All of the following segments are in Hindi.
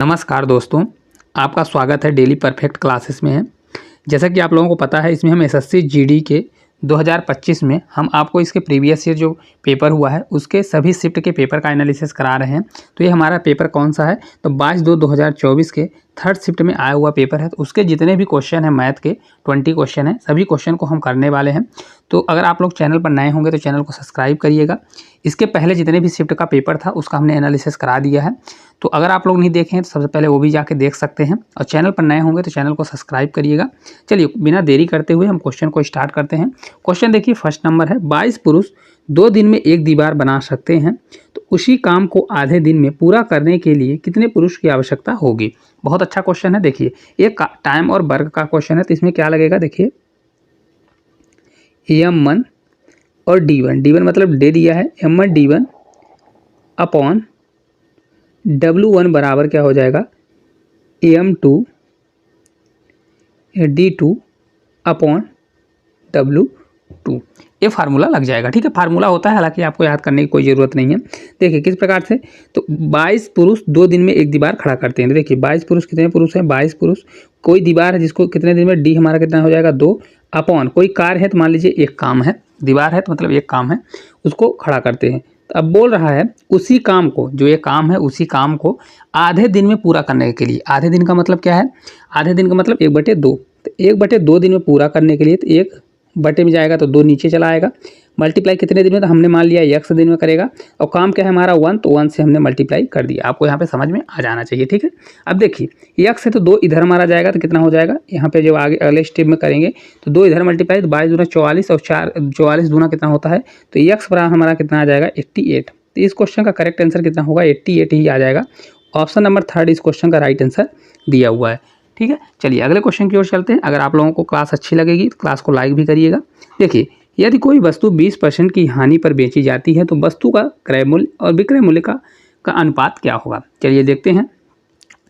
नमस्कार दोस्तों, आपका स्वागत है डेली परफेक्ट क्लासेस में है। जैसा कि आप लोगों को पता है, इसमें हम एसएससी जीडी के 2025 में हम आपको इसके प्रीवियस ईयर जो पेपर हुआ है उसके सभी शिफ्ट के पेपर का एनालिसिस करा रहे हैं। तो ये हमारा पेपर कौन सा है, तो 22/2/2024 के थर्ड शिफ्ट में आया हुआ पेपर है। तो उसके जितने भी क्वेश्चन हैं, मैथ के 20 क्वेश्चन हैं, सभी क्वेश्चन को हम करने वाले हैं। तो अगर आप लोग चैनल पर नए होंगे तो चैनल को सब्सक्राइब करिएगा। इसके पहले जितने भी शिफ्ट का पेपर था उसका हमने एनालिसिस करा दिया है। तो अगर आप लोग नहीं देखें तो सबसे पहले वो भी जाके देख सकते हैं, और चैनल पर नए होंगे तो चैनल को सब्सक्राइब करिएगा। चलिए बिना देरी करते हुए हम क्वेश्चन को स्टार्ट करते हैं। क्वेश्चन देखिए, फर्स्ट नंबर है, 22 पुरुष 2 दिन में एक दीवार बना सकते हैं, तो उसी काम को आधे दिन में पूरा करने के लिए कितने पुरुष की आवश्यकता होगी। बहुत अच्छा क्वेश्चन है। देखिए ये टाइम और वर्क का क्वेश्चन है, तो इसमें क्या लगेगा, देखिए M1 और D1 मतलब डे दिया है, M1 D1 अपॉन W1 बराबर क्या हो जाएगा, M2 D2 अपॉन W2। ये फार्मूला लग जाएगा। ठीक है, फार्मूला होता है, हालांकि आपको याद करने की कोई ज़रूरत नहीं है। देखिए किस प्रकार से, तो 22 पुरुष 2 दिन में एक दीवार खड़ा करते हैं। देखिए 22 पुरुष कितने पुरुष हैं, 22 पुरुष। कोई दीवार है जिसको कितने दिन में, डी हमारा कितना हो जाएगा 2 अपॉन कोई कार्य है, तो मान लीजिए एक काम है, दीवार है तो मतलब एक काम है, उसको खड़ा करते हैं। तो अब बोल रहा है उसी काम को, जो ये काम है उसी काम को आधे दिन में पूरा करने के लिए। आधे दिन का मतलब क्या है, आधे दिन का मतलब 1/2। तो 1/2 दिन में पूरा करने के लिए, तो 1 बटे में जाएगा तो 2 नीचे चला आएगा। मल्टीप्लाई कितने दिन में, तो हमने मान लिया x दिन में करेगा, और काम क्या है हमारा 1, तो 1 से हमने मल्टीप्लाई कर दिया। आपको यहाँ पे समझ में आ जाना चाहिए। ठीक है, अब देखिए x है तो 2 इधर मारा जाएगा, तो कितना हो जाएगा, यहाँ पे जब आगे अगले स्टेप में करेंगे तो 2 इधर मल्टीप्लाई, तो 22 दूना 44 और 44 दूना कितना होता है, तो x बराबर हमारा कितना आ जाएगा 88। तो इस क्वेश्चन का करेक्ट आंसर कितना होगा, 88 ही आ जाएगा। ऑप्शन नंबर 3 इस क्वेश्चन का राइट आंसर दिया हुआ है। ठीक है, चलिए अगले क्वेश्चन की ओर चलते हैं। अगर आप लोगों को क्लास अच्छी लगेगी तो क्लास को लाइक भी करिएगा। देखिए, यदि कोई वस्तु 20% की हानि पर बेची जाती है तो वस्तु का क्रय मूल्य और विक्रय मूल्य का अनुपात क्या होगा। चलिए देखते हैं।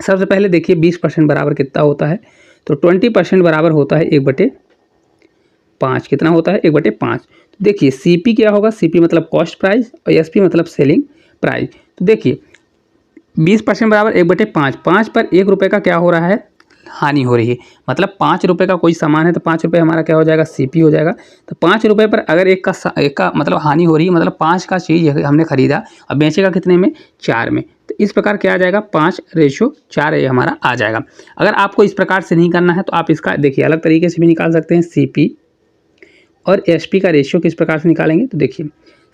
सबसे पहले देखिए 20% बराबर कितना होता है, तो 20% बराबर होता है 1/5। कितना होता है, 1/5। तो देखिए CP क्या होगा, CP मतलब कॉस्ट प्राइस और SP मतलब सेलिंग प्राइस। तो देखिए 20% बराबर 1/5, 5 पर 1 रुपये का क्या हो रहा है, हानि हो रही है। मतलब 5 रुपये का कोई सामान है तो 5 रुपये हमारा क्या हो जाएगा, CP हो जाएगा। तो 5 रुपये पर अगर एक का मतलब हानि हो रही है, मतलब 5 का चीज़ हमने खरीदा, अब बेचेगा कितने में, 4 में। तो इस प्रकार क्या आ जाएगा, 5:4 ये हमारा आ जाएगा। अगर आपको इस प्रकार से नहीं करना है तो आप इसका देखिए अलग तरीके से भी निकाल सकते हैं। CP और SP का रेशियो किस प्रकार से निकालेंगे, तो देखिए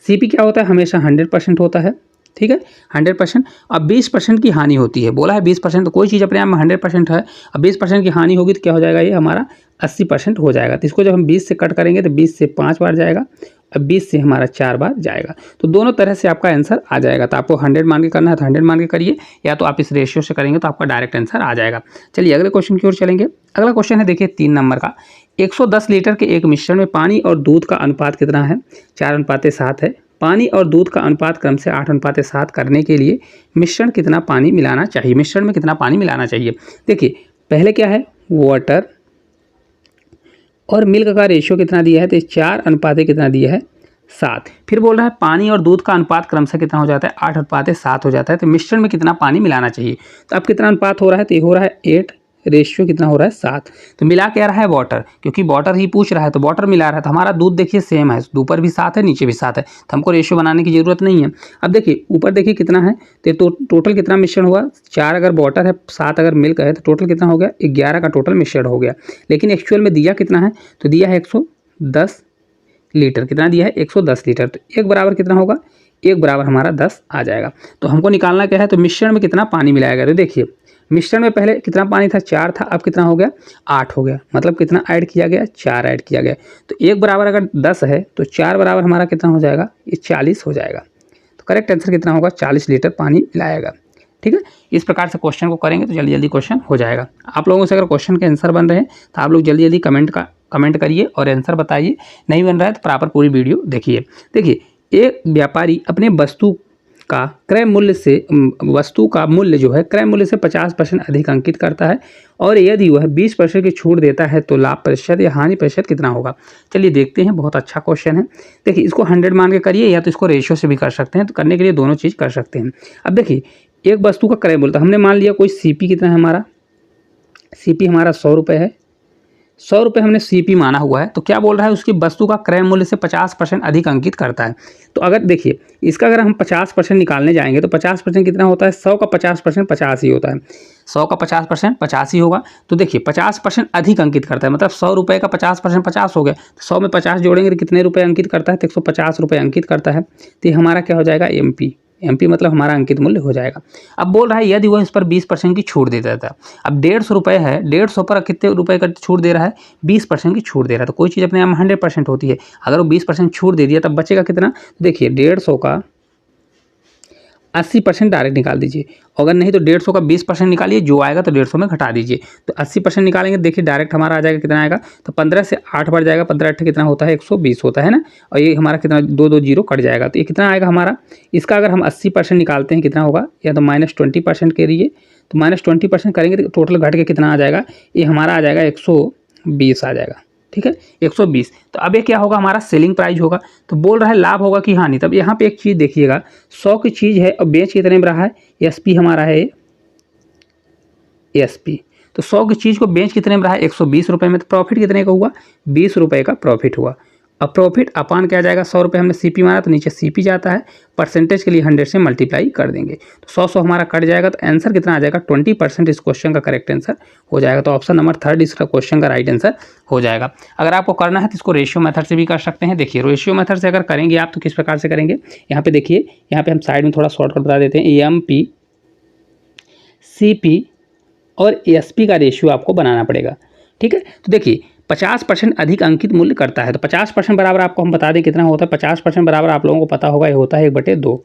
CP क्या होता है, हमेशा 100% होता है। ठीक है, 100%। अब 20% की हानि होती है, बोला है 20%, तो कोई चीज़ अपने आप में 100% है। अब 20% की हानि होगी तो क्या हो जाएगा, ये हमारा 80% हो जाएगा। तो इसको जब हम 20 से कट करेंगे तो 20 से 5 बार जाएगा, अब 20 से हमारा 4 बार जाएगा। तो दोनों तरह से आपका आंसर आ जाएगा। तो आपको 100 मान के करना है तो 100 मान के करिए, या तो आप इस रेशियो से करेंगे तो आपका डायरेक्ट आंसर आ जाएगा। चलिए अगले क्वेश्चन की ओर चलेंगे। अगला क्वेश्चन है देखिए 3 नंबर का, 110 लीटर के एक मिश्रण में पानी और दूध का अनुपात कितना है, 4:7 है। पानी और दूध का अनुपात क्रम से 8:7 करने के लिए मिश्रण कितना पानी मिलाना चाहिए, मिश्रण में कितना पानी मिलाना चाहिए। देखिए पहले क्या है, वाटर और मिल्क का रेशियो कितना दिया है, तो 4 कितना दिया है, 7। फिर बोल रहा है पानी और दूध का अनुपात क्रम से कितना हो जाता है, 8:7 हो जाता है। तो मिश्रण में कितना पानी मिलाना चाहिए, तो अब कितना अनुपात हो रहा है, तो ये हो रहा है 8, रेशियो कितना हो रहा है 7। तो मिला क्या रहा है, वाटर, क्योंकि वाटर ही पूछ रहा है तो वाटर मिला रहा है। तो हमारा दूध देखिए सेम है, ऊपर भी 7 है नीचे भी 7 है, तो हमको रेशियो बनाने की जरूरत नहीं है। अब देखिए ऊपर देखिए कितना है, तो टोटल कितना मिश्रण हुआ, 4 अगर वाटर है, 7 अगर मिल्क है, तो टोटल कितना हो गया, 11 का टोटल मिश्रण हो गया। लेकिन एक्चुअल में दिया कितना है, तो दिया है 110 लीटर। कितना दिया है, 110 लीटर। तो 1 बराबर कितना होगा, 1 बराबर हमारा 10 आ जाएगा। तो हमको निकालना क्या है, तो मिश्रण में कितना पानी मिलाया गया। तो देखिए मिश्रण में पहले कितना पानी था, 4 था, अब कितना हो गया, 8 हो गया। मतलब कितना ऐड किया गया, 4 ऐड किया गया। तो 1 बराबर अगर 10 है तो 4 बराबर हमारा कितना हो जाएगा, ये 40 हो जाएगा। तो करेक्ट आंसर कितना होगा, 40 लीटर पानी मिलाएगा। ठीक है, इस प्रकार से क्वेश्चन को करेंगे तो जल्दी जल्दी क्वेश्चन हो जाएगा। आप लोगों से अगर क्वेश्चन के आंसर बन रहे हैं तो आप लोग जल्दी जल्दी कमेंट करिए और आंसर बताइए। नहीं बन रहा है तो प्रॉपर पूरी वीडियो देखिए। देखिए एक व्यापारी अपने वस्तु का क्रय मूल्य से, वस्तु का मूल्य जो है क्रय मूल्य से 50% अधिक अंकित करता है, और यदि वह 20% की छूट देता है तो लाभ प्रतिशत या हानि प्रतिशत कितना होगा। चलिए देखते हैं, बहुत अच्छा क्वेश्चन है। देखिए इसको 100 मान के करिए, या तो इसको रेशियो से भी कर सकते हैं। तो करने के लिए दोनों चीज़ कर सकते हैं। अब देखिए एक वस्तु का क्रय मूल्य, तो हमने मान लिया कोई सीपी कितना है हमारा, सीपी हमारा 100 रुपये है, 100 रुपये हमने सीपी माना हुआ है। तो क्या बोल रहा है, उसकी वस्तु का क्रय मूल्य से 50% अधिक अंकित करता है। तो अगर देखिए इसका अगर हम 50% निकालने जाएंगे तो 50% कितना होता है, 100 का 50% 50 ही होता है, 100 का 50% 50 ही होगा। तो देखिए 50% अधिक अंकित करता है, मतलब 100 रुपये का 50% 50 हो गया, तो 100 में 50 जोड़ेंगे तो कितने रुपये अंकित करता है, तो 150 रुपये अंकित करता है। तो ये हमारा क्या हो जाएगा, एमपी, एमपी मतलब हमारा अंकित मूल्य हो जाएगा। अब बोल रहा है यदि वह इस पर 20% की छूट दे देता है। अब 150 रुपये है, 150 पर कितने रुपए का छूट दे रहा है, 20% की छूट दे रहा है। तो कोई चीज़ अपने आप में 100% होती है, अगर वो 20% छूट दे दिया तब बचेगा कितना, देखिए 150 का 80% डायरेक्ट निकाल दीजिए, अगर नहीं तो 150 का 20% निकालिए, जो आएगा तो 150 में घटा दीजिए। तो 80% निकालेंगे, देखिए डायरेक्ट हमारा आ जाएगा कितना आएगा, तो 15 से 8 बढ़ जाएगा, 15 8 कितना होता है, 120 होता है ना, और ये हमारा कितना 2 जीरो कट जाएगा, तो ये कितना आएगा हमारा। इसका अगर हम 80% निकालते हैं कितना होगा, या तो -20% करिए, तो -20% करेंगे तो टोटल घट के कितना आ जाएगा, ये हमारा आ जाएगा 120 आ जाएगा, ठीक है 120। तो अब ये क्या होगा, हमारा सेलिंग प्राइस होगा। तो बोल रहा है लाभ होगा कि हानि। तब यहाँ पे एक चीज़ देखिएगा, 100 की चीज़ है और बेच कितने में रहा है, एसपी हमारा है एसपी। तो 100 की चीज़ को बेच कितने में रहा है, 120 रुपये में। तो प्रॉफिट कितने का हुआ, 20 रुपये का प्रॉफिट हुआ। अब प्रॉफिट अपान क्या जाएगा, 100 रुपये हमने सीपी मारा तो नीचे सीपी जाता है, परसेंटेज के लिए 100 से मल्टीप्लाई कर देंगे, तो 100 हमारा कट जाएगा। तो आंसर कितना आ जाएगा, 20% इस क्वेश्चन का करेक्ट आंसर हो जाएगा। तो ऑप्शन नंबर 3 इसका क्वेश्चन का राइट आंसर हो जाएगा। अगर आपको करना है तो इसको रेशियो मेथड से भी कर सकते हैं। देखिए रेशियो मेथड से अगर करेंगे आप तो किस प्रकार से करेंगे, यहाँ पे देखिए, यहाँ पे हम साइड में थोड़ा शॉर्टकट बता देते हैं, एमपी सीपी और एसपी का रेशियो आपको बनाना पड़ेगा, ठीक है। तो देखिए 50% अधिक अंकित मूल्य करता है, तो 50% बराबर आपको हम बता दें कितना होता है, 50% बराबर आप लोगों को पता होगा, ये होता है 1/2,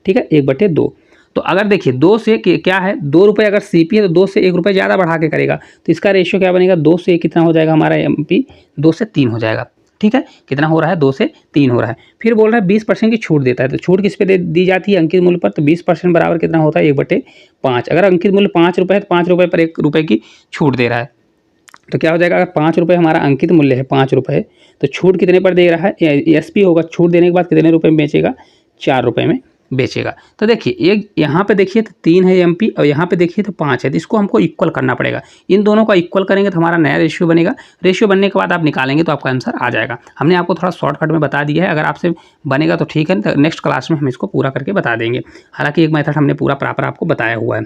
ठीक है 1/2। तो अगर देखिए 2 से क्या है, 2 रुपये अगर सीपी है तो 2 से 1 रुपये ज़्यादा बढ़ा के करेगा, तो इसका रेशियो क्या बनेगा, 2 से 1 कितना हो जाएगा हमारा एमपी, 2 से 3 हो जाएगा, ठीक है। कितना हो रहा है, 2 से 3 हो रहा है। फिर बोल रहा है 20% की छूट देता है, तो छूट किस पे दी जाती है, अंकित मूल्य पर। तो 20% बराबर कितना होता है, 1/5। अगर अंकित मूल्य 5 रुपये है तो 5 रुपये पर 1 रुपये की छूट दे रहा है, तो क्या हो जाएगा, अगर 5 रुपये हमारा अंकित मूल्य है 5 रुपये, तो छूट कितने पर दे रहा है, एसपी होगा, छूट देने के बाद कितने रुपये में बेचेगा, 4 रुपये में बेचेगा। तो देखिए एक यहाँ पे देखिए तो 3 है एमपी और यहाँ पे देखिए तो 5 है, तो इसको हमको इक्वल करना पड़ेगा। इन दोनों का इक्वल करेंगे तो हमारा नया रेशियो बनेगा। रेशियो बनने के बाद आप निकालेंगे तो आपका आंसर आ जाएगा। हमने आपको थोड़ा शॉर्टकट में बता दिया है, अगर आपसे बनेगा तो ठीक है, तो नेक्स्ट क्लास में हम इसको पूरा करके बता देंगे। हालाँकि एक मेथड हमने पूरा प्रॉपर आपको बताया हुआ है।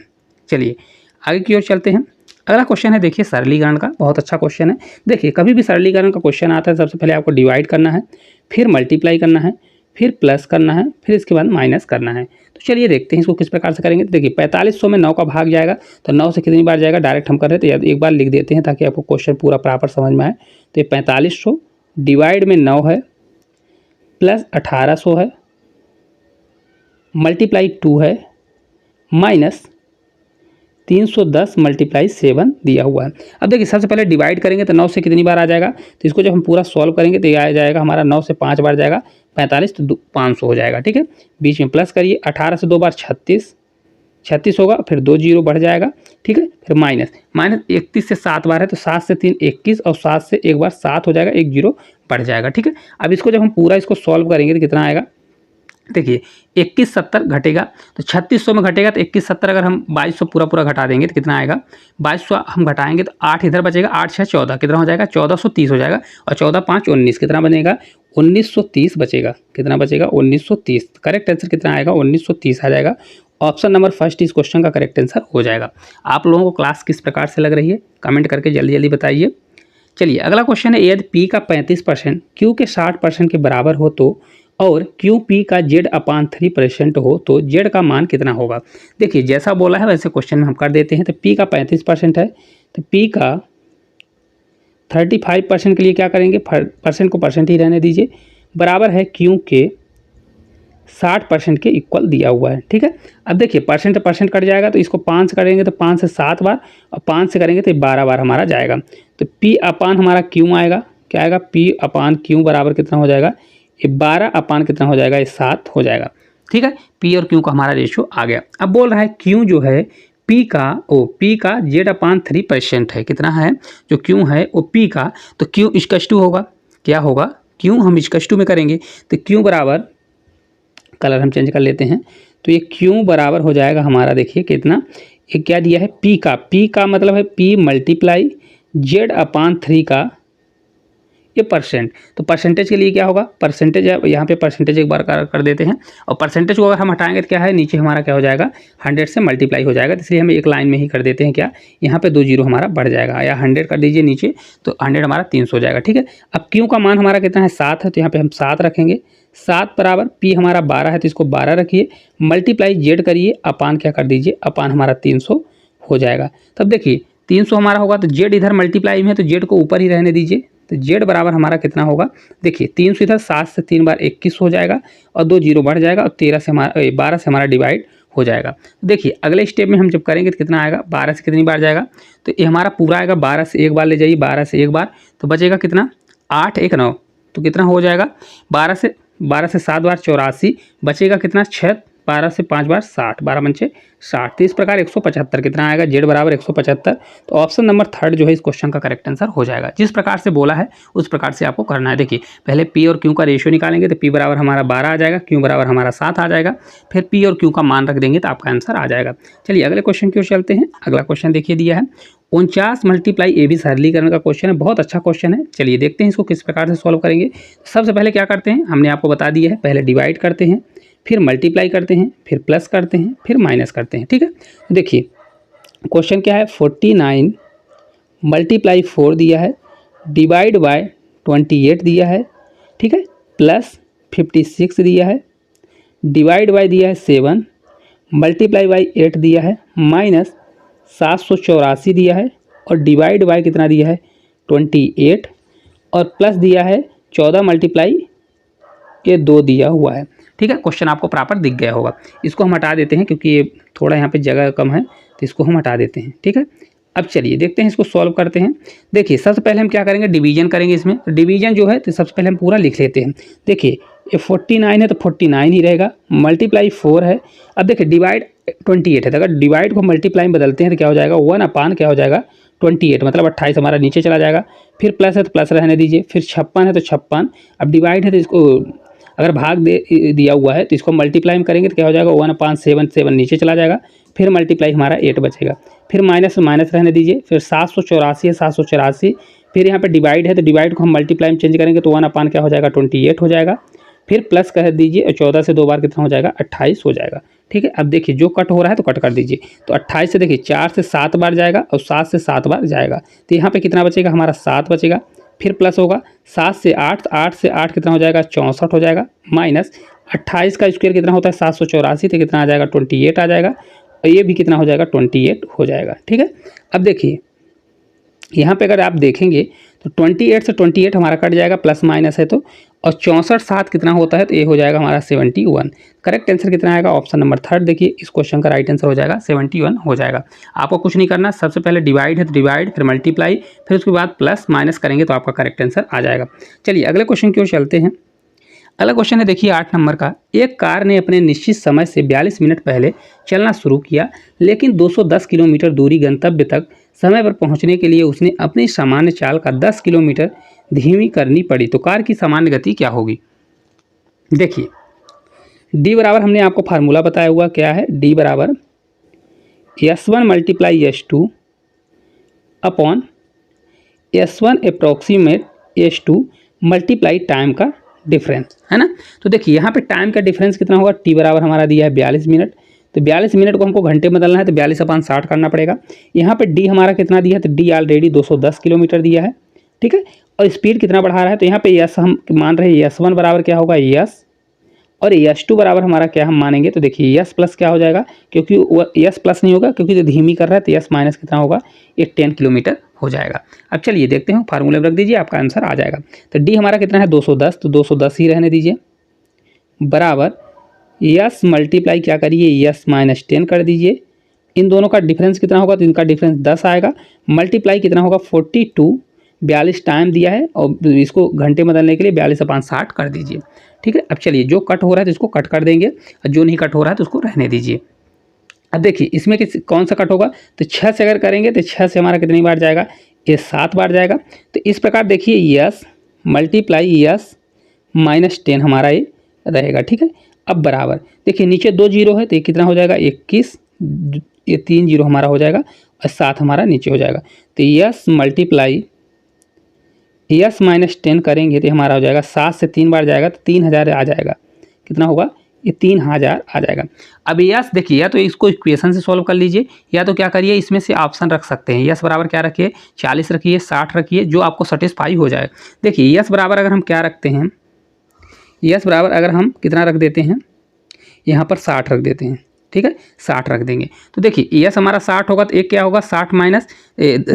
चलिए आगे की ओर चलते हैं। अगला क्वेश्चन है देखिए सरलीकरण का, बहुत अच्छा क्वेश्चन है। देखिए कभी भी सरलीकरण का क्वेश्चन आता है, सबसे पहले आपको डिवाइड करना है, फिर मल्टीप्लाई करना है, फिर प्लस करना है, फिर इसके बाद माइनस करना है। तो चलिए देखते हैं इसको किस प्रकार से करेंगे। तो देखिए 4500 में 9 का भाग जाएगा, तो 9 से कितनी बार जाएगा, डायरेक्ट हम कर रहे थे, तो एक बार लिख देते हैं ताकि आपको क्वेश्चन पूरा प्रॉपर समझ में आए। तो ये 4500 डिवाइड में 9 है, प्लस 1800 है, मल्टीप्लाई 2 है, माइनस 310 मल्टीप्लाई 7 दिया हुआ है। अब देखिए सबसे पहले डिवाइड करेंगे तो 9 से कितनी बार आ जाएगा, तो इसको जब हम पूरा सॉल्व करेंगे तो ये आ जाएगा हमारा 9 से 5 बार जाएगा 45, तो 500 हो जाएगा, ठीक है। बीच में प्लस करिए, 18 से 2 बार 36 होगा, फिर 2 जीरो बढ़ जाएगा, ठीक है। फिर माइनस 31 से 7 बार है, तो 7 से 3 21 और 7 से एक बार 7 हो जाएगा, 1 जीरो बढ़ जाएगा, ठीक है। अब इसको जब हम पूरा इसको सॉल्व करेंगे तो कितना आएगा, देखिए 2170 घटेगा, तो 3600 में घटेगा, तो 2170 अगर हम 2200 पूरा घटा देंगे तो कितना आएगा, 2200 हम घटाएंगे तो 8 इधर बचेगा, 8 6 14 कितना हो जाएगा, 1430 हो जाएगा, और 14 5 19 कितना बनेगा, 1930 बचेगा। कितना बचेगा, 1930। करेक्ट आंसर कितना आएगा, 1930 आ जाएगा। ऑप्शन नंबर फर्स्ट इस क्वेश्चन का करेक्ट आंसर हो जाएगा। आप लोगों को क्लास किस प्रकार से लग रही है कमेंट करके जल्दी जल्दी बताइए। चलिए अगला क्वेश्चन है, यदि पी का 35% क्यू के 60% के बराबर हो तो, और क्यू पी का Z/3% हो तो Z का मान कितना होगा। देखिए जैसा बोला है वैसे क्वेश्चन में हम कर देते हैं। तो पी का 35% है, तो पी का 35% के लिए क्या करेंगे, परसेंट को परसेंट ही रहने दीजिए, बराबर है क्यू के 60% के इक्वल दिया हुआ है, ठीक है। अब देखिए परसेंट परसेंट कट जाएगा, तो इसको 5 से करेंगे तो 5 से 7 बार, और 5 से करेंगे तो 12 बार हमारा जाएगा। तो पी अपान हमारा क्यू आएगा, क्या आएगा, पी अपान क्यू बराबर कितना हो जाएगा, ये 12 अपान कितना हो जाएगा, ये 7 हो जाएगा, ठीक है। पी और क्यू का हमारा रेशियो आ गया। अब बोल रहा है क्यू जो है पी का Z/3% है, कितना है, जो क्यू है वो पी का, तो क्यू इक्वल होगा, क्या होगा, क्यू हम इक्वल में करेंगे, तो क्यू बराबर, कलर हम चेंज कर लेते हैं, तो ये क्यू बराबर हो जाएगा हमारा, देखिए कितना, ये क्या दिया है पी का मतलब है पी मल्टीप्लाई जेड अपान 3 का ये परसेंट। तो परसेंटेज के लिए क्या होगा, परसेंटेज यहाँ पे परसेंटेज एक बार कर देते हैं, और परसेंटेज को अगर हम हटाएंगे तो क्या है, नीचे हमारा क्या हो जाएगा 100 से मल्टीप्लाई हो जाएगा, इसलिए हम एक लाइन में ही कर देते हैं क्या, यहाँ पे 2 जीरो हमारा बढ़ जाएगा, या 100 कर दीजिए नीचे, तो 100 हमारा 300 हो जाएगा। ठीक है, अब क्यू का मान हमारा कितना है 7 है, तो यहाँ पे हम 7 रखेंगे, 7 बराबर पी हमारा 12 है तो इसको 12 रखिए, मल्टीप्लाई जेड करिए, अपान क्या कर दीजिए, अपान हमारा 300 हो जाएगा। तब देखिए 300 हमारा होगा तो जेड इधर मल्टीप्लाई में है तो जेड को ऊपर ही रहने दीजिए, तो जेड बराबर हमारा कितना होगा, देखिए 300 इधर 7 से 3 बार 21 हो जाएगा, और 2 जीरो बढ़ जाएगा, और 13 से हमारा 12 से हमारा डिवाइड हो जाएगा। देखिए अगले स्टेप में हम जब करेंगे तो कितना आएगा, 12 से कितनी बार जाएगा, तो ये हमारा पूरा आएगा 12 से एक बार ले जाइए, 12 से एक बार तो बचेगा कितना 8 1 9, तो कितना हो जाएगा 12 से 7 बार 84, बचेगा कितना 6, 12 से 5 बार 60, 12 पंचे 60, तो इस प्रकार 175 कितना आएगा, जेड बराबर 175। तो ऑप्शन नंबर 3 जो है इस क्वेश्चन का करेक्ट आंसर हो जाएगा। जिस प्रकार से बोला है उस प्रकार से आपको करना है। देखिए पहले पी और क्यू का रेशियो निकालेंगे, तो पी बराबर हमारा 12 आ जाएगा, क्यू बराबर हमारा 7 आ जाएगा, फिर पी और क्यू का मान रख देंगे तो आपका आंसर आ जाएगा। चलिए अगले क्वेश्चन की ओर चलते हैं। अगला क्वेश्चन देखिए दिया है 49 मल्टीप्लाई ए बी सरलीकरण का क्वेश्चन है, बहुत अच्छा क्वेश्चन है। चलिए देखते हैं इसको किस प्रकार से सॉल्व करेंगे। सबसे पहले क्या करते हैं, हमने आपको बता दिया है, पहले डिवाइड करते हैं, फिर मल्टीप्लाई करते हैं, फिर प्लस करते हैं, फिर माइनस करते हैं। ठीक है, देखिए क्वेश्चन क्या है, 49 मल्टीप्लाई 4 दिया है, डिवाइड बाय 28 दिया है, ठीक है, प्लस 56 दिया है, डिवाइड बाय दिया है 7, मल्टीप्लाई बाय 8 दिया है, माइनस 784 दिया है, और डिवाइड बाय कितना दिया है 28, और प्लस दिया है 14 मल्टीप्लाई ये 2 दिया हुआ है। ठीक है, क्वेश्चन आपको प्रॉपर दिख गया होगा। इसको हम हटा देते हैं क्योंकि ये थोड़ा यहाँ पे जगह कम है, तो इसको हम हटा देते हैं। ठीक है, अब चलिए देखते हैं इसको सॉल्व करते हैं। देखिए सबसे पहले हम क्या करेंगे, डिवीजन करेंगे इसमें। डिवीजन जो है तो सबसे पहले हम पूरा लिख लेते हैं। देखिए ये 49 है तो 49 ही रहेगा, मल्टीप्लाई 4 है, अब देखिए डिवाइड 28 है, तो अगर डिवाइड को मल्टीप्लाई में बदलते हैं तो क्या हो जाएगा 1 अपान क्या हो जाएगा 28, मतलब 28 हमारा नीचे चला जाएगा, फिर प्लस है तो प्लस रहने दीजिए, फिर 56 है तो 56, अब डिवाइड है तो इसको अगर भाग दिया हुआ है तो इसको मल्टीप्लाई में करेंगे तो क्या हो जाएगा 1 अपान 7, 7 नीचे चला जाएगा, फिर मल्टीप्लाई हमारा 8 बचेगा, फिर माइनस में माइनस रहने दीजिए, फिर 784 है 784, फिर यहाँ पे डिवाइड है तो डिवाइड को हम मल्टीप्लाई में चेंज करेंगे तो 1 अपान क्या हो जाएगा 28 हो जाएगा, फिर प्लस कह दीजिए और 14 से 2 बार कितना हो जाएगा 28 हो जाएगा। ठीक है, अब देखिए जो कट हो रहा है तो कट कर दीजिए, तो 28 से देखिए 4 से 7 बार जाएगा और 7 से 7 बार जाएगा, तो यहाँ पे कितना बचेगा हमारा 7 बचेगा, फिर प्लस होगा 7 से 8, 8 से 8 कितना हो जाएगा 64 हो जाएगा, माइनस 28 का स्क्वायर कितना होता है 784, तो कितना आ जाएगा 28 आ जाएगा, और ये भी कितना हो जाएगा 28 हो जाएगा। ठीक है, अब देखिए यहाँ पे अगर आप देखेंगे तो 28 से 28 हमारा कट जाएगा, प्लस माइनस है तो, और 64 7 कितना होता है तो ये हो जाएगा हमारा 71। करेक्ट आंसर कितना आएगा, ऑप्शन नंबर 3 देखिए इस क्वेश्चन का राइट आंसर हो जाएगा 71 हो जाएगा। आपको कुछ नहीं करना, सबसे पहले डिवाइड है तो डिवाइड, फिर मल्टीप्लाई, फिर उसके बाद प्लस माइनस करेंगे तो आपका करेक्ट आंसर आ जाएगा। चलिए अगले क्वेश्चन की ओर चलते हैं। अगला क्वेश्चन है देखिए 8 नंबर का, एक कार ने अपने निश्चित समय से 42 मिनट पहले चलना शुरू किया, लेकिन 210 किलोमीटर दूरी गंतव्य तक समय पर पहुंचने के लिए उसने अपनी सामान्य चाल का 10 किलोमीटर धीमी करनी पड़ी, तो कार की सामान्य गति क्या होगी। देखिए डी बराबर हमने आपको फार्मूला बताया हुआ क्या है, डी बराबर S1 multiply S2 upon S1 approximate S2 multiply time का डिफरेंस, है ना। तो देखिए यहाँ पे टाइम का डिफरेंस कितना होगा, टी बराबर हमारा दिया है 42 मिनट, तो 42 मिनट को हमको घंटे में बदलना है तो 42 अपान 60 करना पड़ेगा। यहाँ पे डी हमारा कितना दिया है, तो डी ऑलरेडी 210 किलोमीटर दिया है। ठीक है, और स्पीड कितना बढ़ा रहा है, तो यहाँ पे यस हम मान रहे हैं S1 बराबर क्या होगा यस, और S2 बराबर हमारा क्या हम मानेंगे, तो देखिए यस प्लस क्या हो जाएगा, क्योंकि यस प्लस नहीं होगा क्योंकि जो धीमी कर रहा है, तो यस माइनस कितना होगा ये 10 किलोमीटर हो जाएगा। अब चलिए देखते हैं, फार्मूले में रख दीजिए आपका आंसर आ जाएगा। तो डी हमारा कितना है 210, तो 210 ही रहने दीजिए, बराबर यस मल्टीप्लाई क्या करिए यस माइनस 10 कर दीजिए, इन दोनों का डिफरेंस कितना होगा, तो इनका डिफरेंस 10 आएगा, मल्टीप्लाई कितना होगा 42, 42 टाइम दिया है और इसको घंटे में बदलने के लिए 42 अपान 60 कर दीजिए। ठीक है, अब चलिए जो कट हो रहा है तो इसको कट कर देंगे, और जो नहीं कट हो रहा है तो उसको रहने दीजिए। अब देखिए इसमें कौन सा कट होगा, तो 6 से अगर करेंगे तो 6 से हमारा कितनी बार जाएगा, ये 7 बार जाएगा। तो इस प्रकार देखिए यस मल्टीप्लाई यस माइनस 10 हमारा ये रहेगा। ठीक है, अब बराबर, देखिए नीचे 2 जीरो है तो ये कितना हो जाएगा 21, ये 3 जीरो हमारा हो जाएगा और 7 हमारा नीचे हो जाएगा। तो यस मल्टीप्लाई यस माइनस 10 करेंगे तो हमारा हो जाएगा 7 से 3 बार जाएगा तो 3000 आ जाएगा। कितना होगा, ये 3000 आ जाएगा। अब यस देखिए, या तो इसको इक्वेशन से सॉल्व कर लीजिए या तो क्या करिए इसमें से ऑप्शन रख सकते हैं। यस बराबर क्या रखिए, 40 रखिए, 60 रखिए, जो आपको सेटिस्फाई हो जाए। देखिए यस बराबर अगर हम क्या रखते हैं, यस बराबर अगर हम कितना रख देते हैं, यहाँ पर 60 रख देते हैं, ठीक है 60 रख देंगे। तो देखिए यस हमारा 60 होगा तो एक क्या होगा 60 माइनस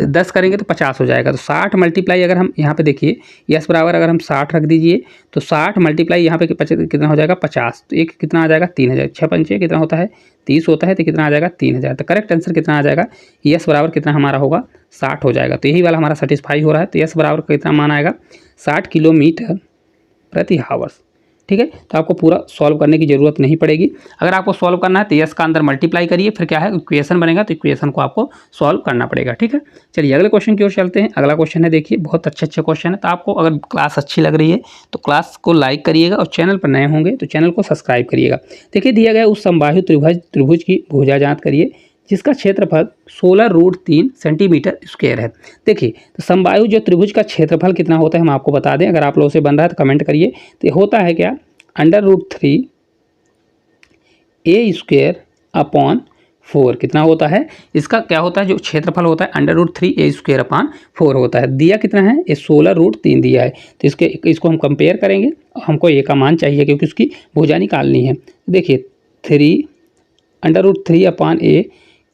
10 करेंगे तो 50 हो जाएगा। तो 60 मल्टीप्लाई अगर हम यहाँ पे देखिए यस बराबर अगर हम 60 रख दीजिए तो 60 मल्टीप्लाई यहाँ पे कितना हो जाएगा 50, तो एक कितना आ जाएगा 3000, 6 पंचे कितना होता है 30 होता है, तो कितना आ जाएगा 3000। तो करेक्ट आंसर कितना आ जाएगा, यस बराबर कितना हमारा होगा 60 हो जाएगा। तो यही वाला हमारा सेटिस्फाई हो रहा है। तो यस बराबर कितना मान आएगा 60 किलोमीटर प्रति हावर्स, ठीक है। तो आपको पूरा सॉल्व करने की ज़रूरत नहीं पड़ेगी। अगर आपको सॉल्व करना है तो यस का अंदर मल्टीप्लाई करिए, फिर क्या है इक्वेशन बनेगा तो इक्वेशन को आपको सॉल्व करना पड़ेगा, ठीक है। चलिए अगले क्वेश्चन की ओर चलते हैं। अगला क्वेश्चन है, देखिए बहुत अच्छे क्वेश्चन है। तो आपको अगर क्लास अच्छी लग रही है तो क्लास को लाइक करिएगा और चैनल पर नए होंगे तो चैनल को सब्सक्राइब करिएगा। देखिए दिया गया उस समबाहु त्रिभुज की भुजा जांच करिए जिसका क्षेत्रफल 16√3 सेंटीमीटर स्क्वायर है। देखिए तो समबाहु जो त्रिभुज का क्षेत्रफल कितना होता है हम आपको बता दें, अगर आप लोगों से बन रहा है तो कमेंट करिए। तो ये होता है क्या, √3 a² अपॉन 4 कितना होता है, इसका क्या होता है जो क्षेत्रफल होता है √3 a² अपॉन 4 होता है। दिया कितना है, ये 16√3 दिया है। तो इसको हम कंपेयर करेंगे, हमको ए का मान चाहिए क्योंकि उसकी भुजा निकालनी है। देखिए 3 √3 upon a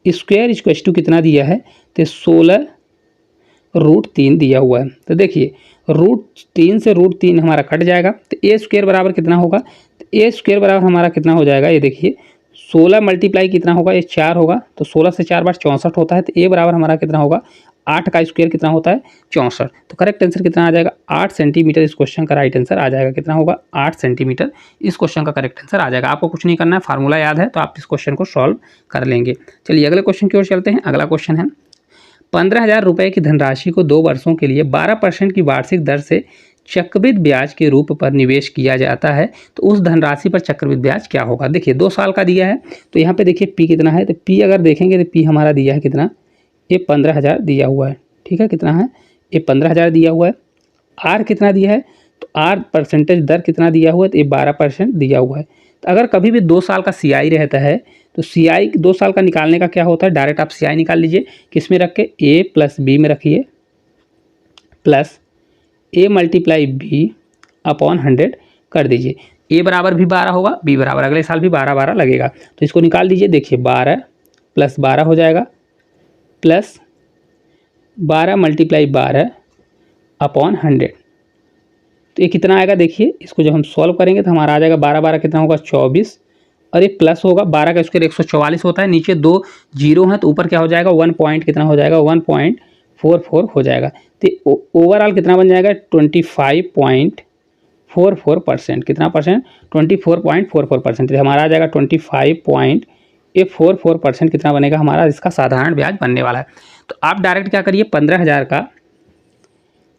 square equal to कितना दिया है, तो 16√3 दिया हुआ है। तो देखिए √3 से √3 हमारा कट जाएगा तो a² बराबर कितना होगा, तो a² बराबर हमारा कितना हो जाएगा, ये देखिए 16 मल्टीप्लाई कितना होगा, ये 4 होगा, तो 16 से 4 बार 64 होता है। तो a बराबर हमारा कितना होगा 8 का स्क्वायर कितना होता है 64। तो करेक्ट आंसर कितना आ जाएगा 8 सेंटीमीटर। इस क्वेश्चन का राइट आंसर आ जाएगा, कितना होगा 8 सेंटीमीटर। इस क्वेश्चन का करेक्ट आंसर आ जाएगा। आपको कुछ नहीं करना है, फार्मूला याद है तो आप इस क्वेश्चन को सॉल्व कर लेंगे। चलिए अगले क्वेश्चन की ओर चलते हैं। अगला क्वेश्चन है, 15,000 रुपये की धनराशि को 2 वर्षों के लिए 12% की वार्षिक दर से चक्रवृद्धि ब्याज के रूप पर निवेश किया जाता है, तो उस धनराशि पर चक्रवृद्धि ब्याज क्या होगा। देखिए 2 साल का दिया है तो यहाँ पे देखिए पी कितना है, तो पी अगर देखेंगे तो पी हमारा दिया है कितना, ये 15,000 दिया हुआ है, ठीक है कितना है, ये 15,000 दिया हुआ है। आर कितना दिया है, तो आर परसेंटेज दर कितना दिया हुआ है, तो ये 12% दिया हुआ है। तो अगर कभी भी 2 साल का CI रहता है तो CI 2 साल का निकालने का क्या होता है, डायरेक्ट आप CI निकाल लीजिए। किस में रख के, A + B में रखिए, प्लस A × B अपॉन 100 कर दीजिए। A बराबर भी 12 होगा, B बराबर अगले साल भी 12 लगेगा। तो इसको निकाल दीजिए। देखिए 12 + 12 हो जाएगा, प्लस 12 × 12 अपॉन 100। तो ये कितना आएगा, देखिए इसको जब हम सॉल्व करेंगे तो हमारा आ जाएगा 12 कितना होगा 24, और ये प्लस होगा 12 का स्क्वायर 144 होता है। नीचे 2 जीरो हैं तो ऊपर क्या हो जाएगा 1 पॉइंट कितना हो जाएगा 1.44 हो जाएगा। तो ओवरऑल कितना बन जाएगा 25.44%। कितना परसेंट 24.44%। तो हमारा आ जाएगा 25.44% कितना बनेगा हमारा, इसका साधारण ब्याज बनने वाला है। तो आप डायरेक्ट क्या करिए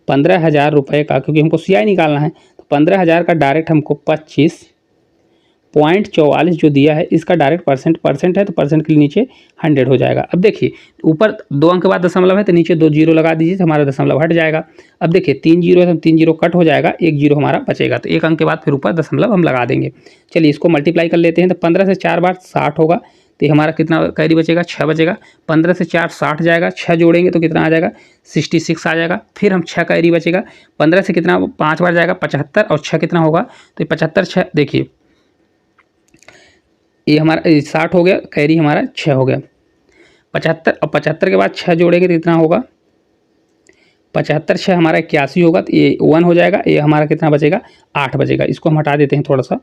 15,000 रुपये का, क्योंकि हमको CI निकालना है, तो 15,000 का डायरेक्ट हमको 25.44 जो दिया है इसका डायरेक्ट परसेंट है तो परसेंट के लिए नीचे 100 हो जाएगा। अब देखिए ऊपर 2 अंक के बाद दशमलव है तो नीचे 2 जीरो लगा दीजिए तो हमारा दशमलव हट जाएगा। अब देखिए 3 जीरो है तो 3 जीरो कट हो जाएगा, 1 जीरो हमारा बचेगा, तो 1 अंक के बाद फिर ऊपर दशमलव हम लगा देंगे। चलिए इसको मल्टीप्लाई कर लेते हैं। तो 15 से 4 बार 60 होगा, तो ये हमारा कितना कैरी बचेगा 6 बचेगा। 15 से 4 60 जाएगा, 6 जोड़ेंगे तो कितना आ जाएगा 66 आ जाएगा। फिर हम 6 कैरी बचेगा। 15 से कितना 5 बार जाएगा 75, और 6 कितना होगा, तो 75 6 देखिए ये हमारा 60 हो गया, कैरी हमारा 6 हो गया। 75 और 75 के बाद 6 जोड़ेंगे तो कितना होगा 75 6 हमारा 81 होगा, तो ये 1 हो जाएगा। ये हमारा कितना बचेगा 8 बचेगा। इसको हम हटा देते हैं थोड़ा सा,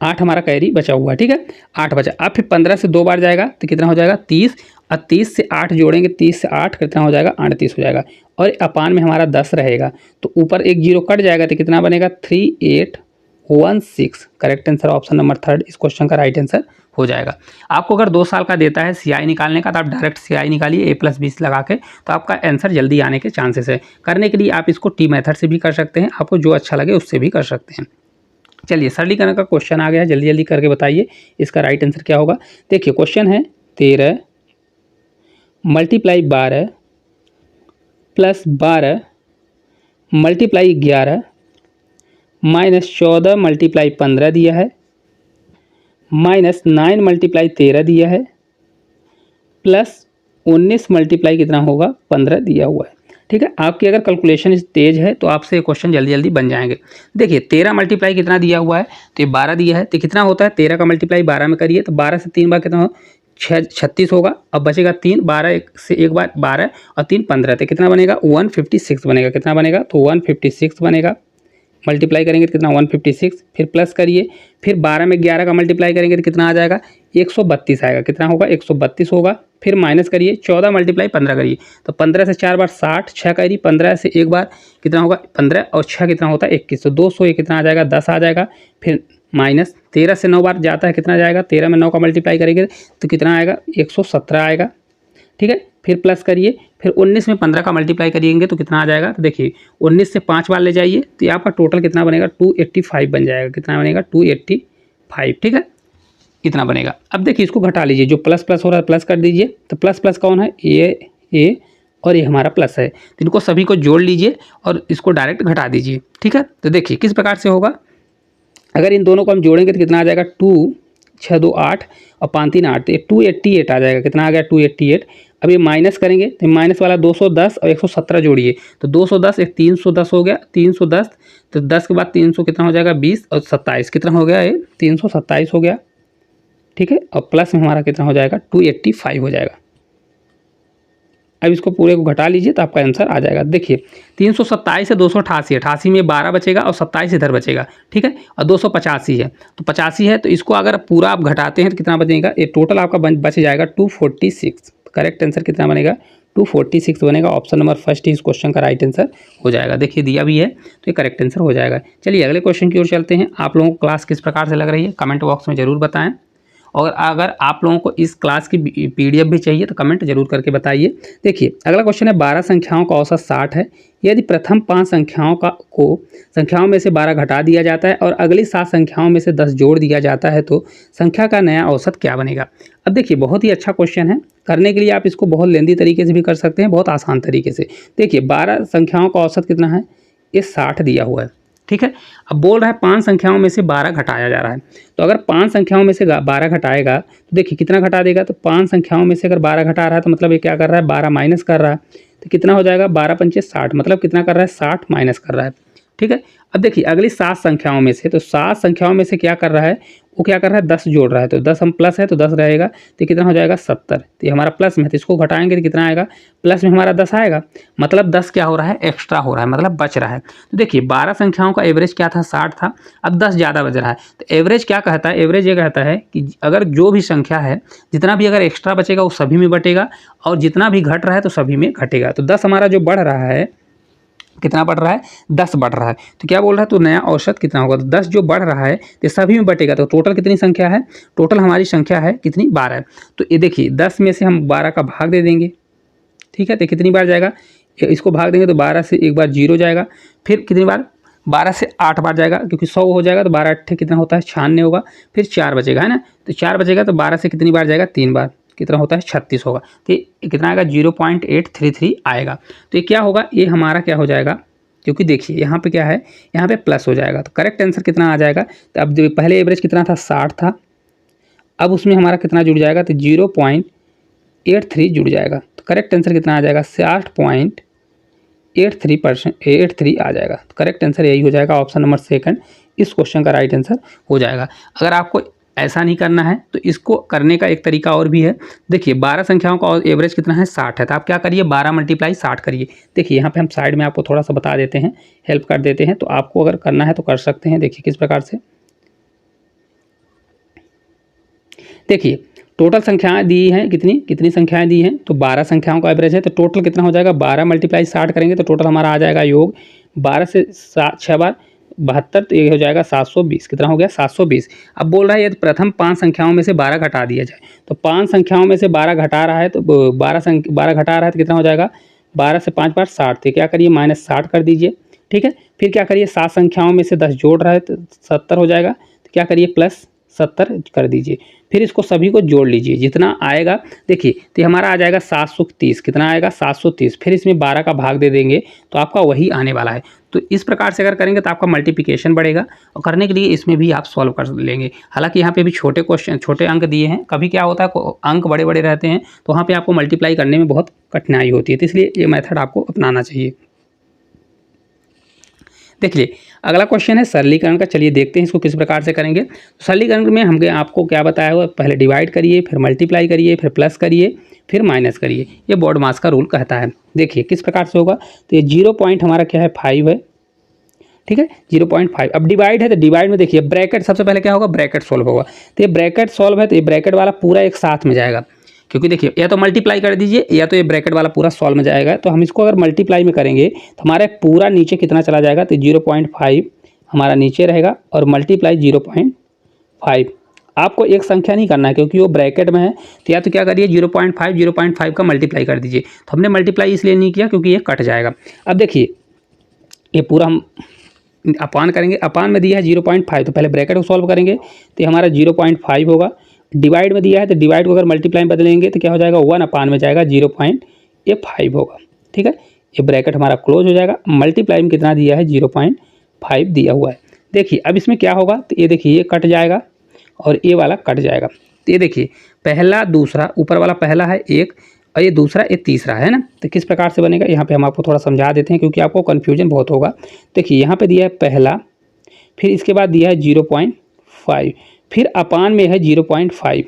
8 हमारा कैरी बचा हुआ है, ठीक है 8 बचा। अब फिर 15 से 2 बार जाएगा तो कितना हो जाएगा 30, और 30 से 8 जोड़ेंगे, 30 से 8 कितना हो जाएगा 38 हो जाएगा, और अपान में हमारा 10 रहेगा। तो ऊपर 1 जीरो कट जाएगा तो कितना बनेगा 3816। करेक्ट आंसर ऑप्शन नंबर 3 इस क्वेश्चन का राइट आंसर हो जाएगा। आपको अगर 2 साल का देता है CI निकालने का तो आप डायरेक्ट CI निकालिए A + B लगा के, तो आपका आंसर जल्दी आने के चांसेस है। करने के लिए आप इसको T मेथड से भी कर सकते हैं, आपको जो अच्छा लगे उससे भी कर सकते हैं। चलिए सरलीकरण का क्वेश्चन आ गया है, जल्दी जल्दी करके बताइए इसका राइट आंसर क्या होगा। देखिए क्वेश्चन है 13 multiply 12 plus 12 multiply 11 minus 14 multiply 15 दिया है, माइनस 9 मल्टीप्लाई 13 दिया है, प्लस 19 मल्टीप्लाई कितना होगा 15 दिया हुआ है। ठीक है, आपकी अगर कैलकुलेशन तेज है तो आपसे क्वेश्चन जल्दी जल्दी बन जाएंगे। देखिए 13 मल्टीप्लाई कितना दिया हुआ है, तो ये 12 दिया है, तो कितना होता है 13 का मल्टीप्लाई 12 में करिए तो 12 से 3 बार कितना हो 36 होगा। अब बचेगा 3, 12 से एक बार 12 और 3 15, तो कितना बनेगा 156 बनेगा। कितना बनेगा तो 156 बनेगा। मल्टीप्लाई करेंगे तो कितना 156, फिर प्लस करिए, फिर 12 में 11 का मल्टीप्लाई करेंगे तो कितना आ जाएगा 132 आएगा। कितना होगा 132 होगा। फिर माइनस करिए 14 मल्टीप्लाई 15 करिए तो 15 से 4 बार 60, 6 करिए 15 से एक बार कितना होगा 15 और 6 कितना होता है 21, तो 200 कितना आ जाएगा 10 आ जाएगा। फिर माइनस 13 से 9 बार जाता है, कितना जाएगा 13 में 9 का मल्टीप्लाई करेंगे तो कितना आएगा 117 आएगा। ठीक है, फिर प्लस करिए, फिर 19 में 15 का मल्टीप्लाई करिएंगे तो कितना आ जाएगा, तो देखिए 19 से 5 बार ले जाइए तो यहाँ पर टोटल कितना बनेगा 285 बन जाएगा। कितना बनेगा 285। ठीक है, इतना बनेगा। अब देखिए इसको घटा लीजिए, जो प्लस प्लस हो रहा है प्लस कर दीजिए, तो प्लस प्लस कौन है ये और ये हमारा प्लस है, तो इनको सभी को जोड़ लीजिए और इसको डायरेक्ट घटा दीजिए। ठीक है, तो देखिए किस प्रकार से होगा, अगर इन दोनों को हम जोड़ेंगे तो कितना आ जाएगा 2 6 2 8 और 5 3 8, तो ये 288 आ जाएगा। कितना आ गया 288। अब ये माइनस करेंगे तो माइनस वाला 210 और 117 जोड़िए तो 210 एक 310 हो गया, 310 तो 10 के बाद 300 कितना हो जाएगा 20 और 27 कितना हो गया ये 327 हो गया। ठीक है, और प्लस में हमारा कितना हो जाएगा 285 हो जाएगा। अब इसको पूरे को घटा लीजिए तो आपका आंसर आ जाएगा। देखिए 327 से 288, 88 में 12 बचेगा और 27 इधर बचेगा। ठीक है, और 285 है तो 85 है, तो इसको अगर पूरा आप घटाते हैं तो कितना बचेगा, ये टोटल आपका बच जाएगा 246। करेक्ट आंसर कितना बनेगा 246 बनेगा। ऑप्शन नंबर फर्स्ट इस क्वेश्चन का राइट आंसर हो जाएगा। देखिए दिया भी है तो ये करेक्ट आंसर हो जाएगा। चलिए अगले क्वेश्चन की ओर चलते हैं। आप लोगों को क्लास किस प्रकार से लग रही है कमेंट बॉक्स में ज़रूर बताएं, और अगर आप लोगों को इस क्लास की पीडीएफ भी चाहिए तो कमेंट जरूर करके बताइए। देखिए अगला क्वेश्चन है 12 संख्याओं का औसत 60 है। यदि प्रथम 5 संख्याओं में से 12 घटा दिया जाता है और अगली 7 संख्याओं में से 10 जोड़ दिया जाता है तो संख्या का नया औसत क्या बनेगा। अब देखिए बहुत ही अच्छा क्वेश्चन है, करने के लिए आप इसको बहुत लेंदी तरीके से भी कर सकते हैं, बहुत आसान तरीके से। देखिए 12 संख्याओं का औसत कितना है, ये 60 दिया हुआ है। ठीक है, अब बोल रहा है 5 संख्याओं में से 12 घटाया जा रहा है, तो अगर 5 संख्याओं में से 12 घटाएगा तो देखिए कितना घटा देगा, तो 5 संख्याओं में से अगर 12 घटा रहा है तो मतलब ये क्या कर रहा है 12 माइनस कर रहा है, तो कितना हो जाएगा 12 पंचे 60, मतलब कितना कर रहा है 60 माइनस कर रहा है। ठीक है, अब देखिए अगली 7 संख्याओं में से, तो 7 संख्याओं में से क्या कर रहा है, वो क्या कर रहा है 10 जोड़ रहा है, तो 10 हम प्लस है तो 10 रहेगा, तो कितना हो जाएगा 70, तो ये हमारा प्लस में है, तो इसको घटाएंगे तो कितना आएगा प्लस में हमारा 10 आएगा, मतलब 10 क्या हो रहा है एक्स्ट्रा हो रहा है, मतलब बच रहा है। तो देखिए 12 संख्याओं का एवरेज क्या था 60 था, अब 10 ज़्यादा बच रहा है, तो एवरेज क्या कहता है, एवरेज ये कहता है कि अगर जो भी संख्या है जितना भी अगर एक्स्ट्रा बचेगा वो सभी में बटेगा और जितना भी घट रहा है तो सभी में घटेगा। तो 10 हमारा जो बढ़ रहा है कितना बढ़ रहा है 10 बढ़ रहा है, तो क्या बोल रहा है तो नया औसत कितना होगा, तो 10 जो बढ़ रहा है तो सभी में बटेगा, तो टोटल कितनी संख्या है, टोटल हमारी संख्या है कितनी 12 है। तो ये देखिए 10 में से हम 12 का भाग दे देंगे। ठीक है, तो कितनी बार जाएगा, इसको भाग देंगे तो 12 से एक बार 0 जाएगा, फिर कितनी बार 12 से 8 बार जाएगा, क्योंकि 100 हो जाएगा तो 12 8 कितना होता है 96 होगा, फिर 4 बचेगा है ना, तो 4 बचेगा तो 12 से कितनी बार जाएगा 3 बार, कितना होता है 36 होगा, तो ये कितना आएगा 0.833 आएगा। तो ये क्या होगा, ये हमारा क्या हो जाएगा, क्योंकि देखिए यहाँ पे क्या है, यहाँ पे प्लस हो जाएगा, तो करेक्ट आंसर कितना आ जाएगा, तो अब जो पहले एवरेज कितना था 60 था, अब उसमें हमारा कितना जुड़ जाएगा, तो 0.83 जुड़ जाएगा, तो करेक्ट आंसर कितना आ जाएगा 60.83% आ जाएगा। तो करेक्ट आंसर यही हो जाएगा, ऑप्शन नंबर सेकंड इस क्वेश्चन का राइट आंसर हो जाएगा। अगर आपको ऐसा नहीं करना है तो इसको करने का एक तरीका और भी है। देखिए 12 संख्याओं का एवरेज कितना है 60 है, तो आप क्या करिए 12 मल्टीप्लाई 60 करिए। देखिए यहाँ पे हम साइड में आपको थोड़ा सा बता देते हैं, हेल्प कर देते हैं, तो आपको अगर करना है तो कर सकते हैं। देखिए किस प्रकार से, देखिए टोटल संख्याएं दी हैं, कितनी संख्याएं दी हैं, तो 12 संख्याओं का एवरेज है, तो टोटल कितना हो जाएगा 12 मल्टीप्लाई 60 करेंगे तो टोटल हमारा आ जाएगा योग 12 से 6 बार 72, तो ये हो जाएगा 720, कितना हो गया 720। अब बोल रहा है यदि प्रथम 5 संख्याओं में से 12 घटा दिया जाए, तो 5 संख्याओं में से 12 घटा रहा है, तो 12 घटा रहा है तो कितना हो जाएगा 12 से 5 बार 60, तो क्या करिए -60 कर दीजिए, ठीक है। फिर क्या करिए, 7 संख्याओं में से 10 जोड़ रहा है तो 70 हो जाएगा, तो क्या करिए प्लस 70 कर दीजिए। फिर इसको सभी को जोड़ लीजिए, जितना आएगा देखिए, तो ये हमारा आ जाएगा 730। कितना आएगा 730। फिर इसमें 12 का भाग दे देंगे तो आपका वही आने वाला है। तो इस प्रकार से अगर करेंगे तो आपका मल्टीप्लिकेशन बढ़ेगा, और करने के लिए इसमें भी आप सॉल्व कर लेंगे। हालांकि यहाँ पे भी छोटे क्वेश्चन, छोटे अंक दिए हैं, कभी क्या होता है अंक बड़े बड़े रहते हैं तो वहाँ पे आपको मल्टीप्लाई करने में बहुत कठिनाई होती है, तो इसलिए ये मेथड आपको अपनाना चाहिए। देखिए अगला क्वेश्चन है सरलीकरण का। चलिए देखते हैं इसको किस प्रकार से करेंगे। तो सरलीकरण में हमने आपको क्या बताया हुआ, पहले डिवाइड करिए, फिर मल्टीप्लाई करिए, फिर प्लस करिए, फिर माइनस करिए। ये बॉड मास का रूल कहता है। देखिए किस प्रकार से होगा, तो ये 0 पॉइंट हमारा क्या है 5 है, ठीक है 0.5। अब डिवाइड है तो डिवाइड में देखिए ब्रैकेट, सबसे पहले क्या होगा ब्रैकेट सॉल्व होगा। तो ये ब्रैकेट सॉल्व है तो ये ब्रैकेट वाला पूरा एक साथ में जाएगा, क्योंकि देखिए या तो मल्टीप्लाई कर दीजिए या तो ये ब्रैकेट वाला पूरा सॉल्व में जाएगा। तो हम इसको अगर मल्टीप्लाई में करेंगे तो हमारा पूरा नीचे कितना चला जाएगा, तो 0.5 हमारा नीचे रहेगा और मल्टीप्लाई 0.5। आपको एक संख्या नहीं करना है क्योंकि वो ब्रैकेट में है, तो या तो क्या करिए 0.5 का मल्टीप्लाई कर दीजिए। तो हमने मल्टीप्लाई इसलिए नहीं किया क्योंकि ये कट जाएगा। अब देखिए ये पूरा हम अपान करेंगे, अपान में दिया है 0.5, तो पहले ब्रैकेट को सॉल्व करेंगे तो ये हमारा 0.5 होगा। डिवाइड में दिया है तो डिवाइड को अगर मल्टीप्लाई में बदलेंगे तो क्या हो जाएगा 1 अपान में जाएगा 0.5 होगा, ठीक है। ये ब्रैकेट हमारा क्लोज हो जाएगा। मल्टीप्लाई में कितना दिया है 0.5 दिया हुआ है। देखिए अब इसमें क्या होगा, तो ये देखिए ये कट जाएगा और ये वाला कट जाएगा। तो ये देखिए पहला दूसरा, ऊपर वाला पहला है 1 और ये दूसरा ये तीसरा है ना। तो किस प्रकार से बनेगा यहाँ पे हम आपको थोड़ा समझा देते हैं क्योंकि आपको कन्फ्यूजन बहुत होगा। देखिए यहाँ पे दिया है पहला, फिर इसके बाद दिया है 0.5, फिर अपान में है 0.5,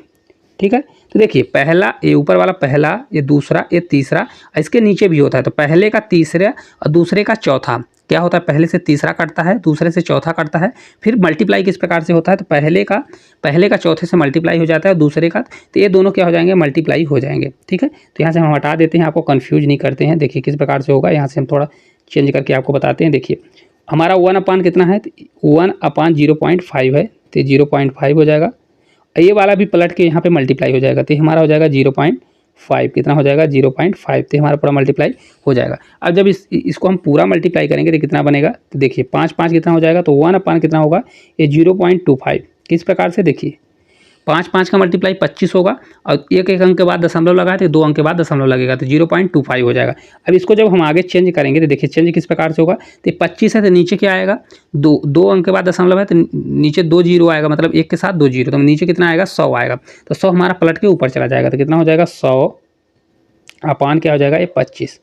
ठीक है। तो देखिए पहला ये ऊपर वाला पहला, ये दूसरा, ये तीसरा, इसके नीचे भी होता है। तो पहले का तीसरा और दूसरे का चौथा क्या होता है, पहले से तीसरा कटता है, दूसरे से चौथा कटता है। फिर मल्टीप्लाई किस प्रकार से होता है, तो पहले का चौथे से मल्टीप्लाई हो जाता है और दूसरे का, तो ये दोनों क्या हो जाएंगे मल्टीप्लाई हो जाएंगे, ठीक है। तो यहाँ से हम हटा देते हैं, आपको कन्फ्यूज नहीं करते हैं। देखिए किस प्रकार से होगा, यहाँ से हम थोड़ा चेंज करके आपको बताते हैं। देखिए हमारा 1 अपान कितना है, 1 अपान 0.5 है, तो 0.5 हो जाएगा। ये वाला भी पलट के यहाँ पे मल्टीप्लाई हो जाएगा, तो हमारा हो जाएगा 0.5। कितना हो जाएगा 0.5, तो हमारा पूरा मल्टीप्लाई हो जाएगा। अब जब इसको हम पूरा मल्टीप्लाई करेंगे तो कितना बनेगा, तो देखिए 5 5 कितना हो जाएगा, तो 1 अपान कितना होगा ये 0.25। किस प्रकार से देखिए 5 5 का मल्टीप्लाई 25 होगा और एक अंक के बाद दशमलव लगाए तो 2 अंक के बाद दशमलव लगेगा, तो 0.25 हो जाएगा। अब इसको जब हम आगे चेंज करेंगे तो देखिए चेंज किस प्रकार से होगा, तो 25 है तो नीचे क्या आएगा, 2 अंक के बाद दशमलव है तो नीचे 2 जीरो आएगा, मतलब एक के साथ 2 जीरो, तो नीचे कितना आएगा 100 आएगा। तो 100 हमारा पलट के ऊपर चला जाएगा, तो कितना हो जाएगा 100 अपान क्या हो जाएगा ये 25।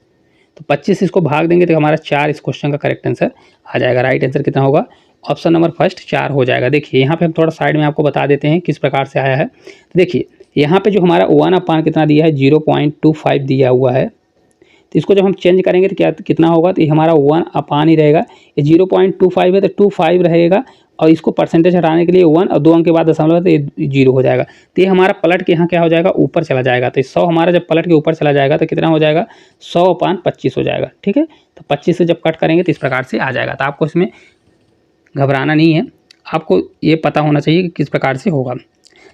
तो 25 इसको भाग देंगे तो हमारा 4 इस क्वेश्चन का करेक्ट आंसर आ जाएगा। राइट आंसर कितना होगा, ऑप्शन नंबर फर्स्ट 4 हो जाएगा। देखिए यहाँ पे हम थोड़ा साइड में आपको बता देते हैं किस प्रकार से आया है। तो देखिए यहाँ पे जो हमारा 1 अपान कितना दिया है 0.25 दिया हुआ है, तो इसको जब हम चेंज करेंगे तो क्या कितना होगा, तो ये हमारा 1 अपान ही रहेगा। ये 0.25 है तो 25 रहेगा और इसको परसेंटेज हटाने के लिए 1 और 2 अंक के बाद दशमलव है तो ये 0 हो जाएगा। तो ये हमारा पलट के यहाँ क्या हो जाएगा ऊपर चला जाएगा। तो 100 हमारा जब पलट के ऊपर चला जाएगा तो कितना हो जाएगा 100 अपान 25 हो जाएगा, ठीक है। तो 25 से जब कट करेंगे तो इस प्रकार से आ जाएगा। तो आपको इसमें घबराना नहीं है, आपको ये पता होना चाहिए कि किस प्रकार से होगा।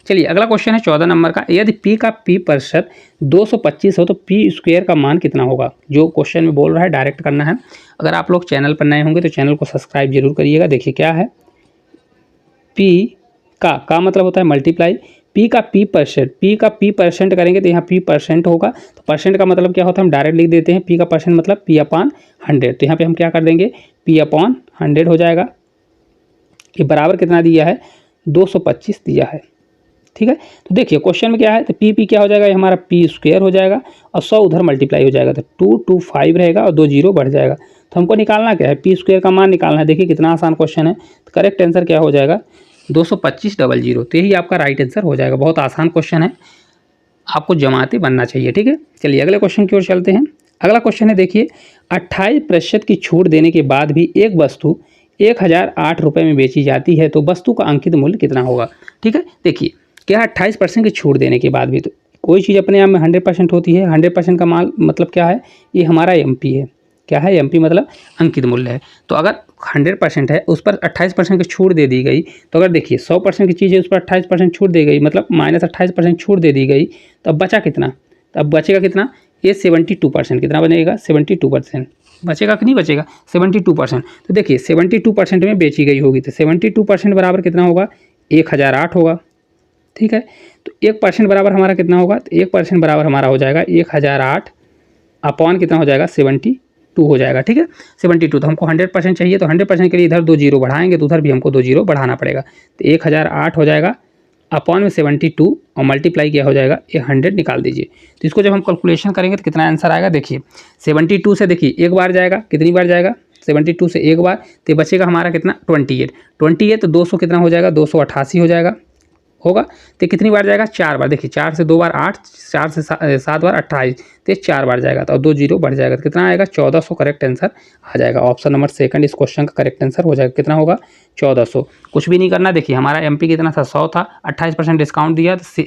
चलिए अगला क्वेश्चन है 14 नंबर का। यदि p का p% 225 हो तो p² का मान कितना होगा। जो क्वेश्चन में बोल रहा है डायरेक्ट करना है। अगर आप लोग चैनल पर नए होंगे तो चैनल को सब्सक्राइब जरूर करिएगा। देखिए क्या है, p का मतलब होता है मल्टीप्लाई, p का p% करेंगे तो यहाँ p% होगा। तो परसेंट का मतलब क्या होता है, हम डायरेक्ट लिख देते हैं p का परसेंट मतलब p अपान 100। तो यहाँ पे हम क्या कर देंगे p अपान 100 हो जाएगा। ये बराबर कितना दिया है 225 दिया है, ठीक है। तो देखिए क्वेश्चन में क्या है, तो p क्या हो जाएगा, ये हमारा p² हो जाएगा और 100 उधर मल्टीप्लाई हो जाएगा, तो 225 रहेगा और 2 जीरो बढ़ जाएगा। तो हमको निकालना क्या है, p² का मान निकालना है। देखिए कितना आसान क्वेश्चन है। तो करेक्ट आंसर क्या हो जाएगा 225 तो यही आपका राइट आंसर हो जाएगा। बहुत आसान क्वेश्चन है, आपको जमाते बनना चाहिए, ठीक है। चलिए अगले क्वेश्चन की ओर चलते हैं। अगला क्वेश्चन है देखिए 28% की छूट देने के बाद भी एक वस्तु 1008 रुपये में बेची जाती है तो वस्तु का अंकित मूल्य कितना होगा, ठीक है। देखिए क्या 28% की छूट देने के बाद भी, तो कोई चीज़ अपने आप में 100% होती है। 100% का माल मतलब क्या है, ये हमारा MP है। क्या है MP मतलब अंकित मूल्य है। तो अगर 100% है उस पर 28% की छूट दे दी गई, तो अगर देखिए 100% की चीज़ है उस पर 28% छूट दी गई, मतलब -28% छूट दे दी गई, तो अब बचा कितना, तो अब बचेगा कितना ये 72%, कितना बनेगा 72%, बचेगा कि नहीं बचेगा 72%। तो देखिए 72% में बेची गई होगी, तो 72% बराबर कितना होगा 1008 होगा, ठीक है। तो 1% बराबर हमारा कितना होगा, तो 1% बराबर हमारा हो जाएगा 1008 अपॉन कितना हो जाएगा 72 हो जाएगा, ठीक है 72। तो हमको 100% चाहिए, तो 100% के लिए इधर 2 जीरो बढ़ाएंगे, तो उधर भी हमको 2 जीरो बढ़ाना पड़ेगा। तो 1008 हो जाएगा अपॉन में 72 और मल्टीप्लाई किया हो जाएगा, ये 100 निकाल दीजिए। तो इसको जब हम कैलकुलेशन करेंगे तो कितना आंसर आएगा, देखिए 72 से देखिए एक बार जाएगा, कितनी बार जाएगा 72 से एक बार, तो बचेगा हमारा कितना 28 तो 200 कितना हो जाएगा 288 हो जाएगा, होगा। तो कितनी बार जाएगा 4 बार, देखिए 4 से 2 बार 8, 4 से 7 बार 28, तो 4 बार जाएगा, तो 2 जीरो बढ़ जाएगा, तो कितना आएगा 1400 करेक्ट आंसर आ जाएगा। ऑप्शन नंबर सेकंड इस क्वेश्चन का करेक्ट आंसर हो जाएगा, कितना होगा 1400। कुछ भी नहीं करना, देखिए हमारा एमपी कितना था 100 था, 28% डिस्काउंट दिया, तो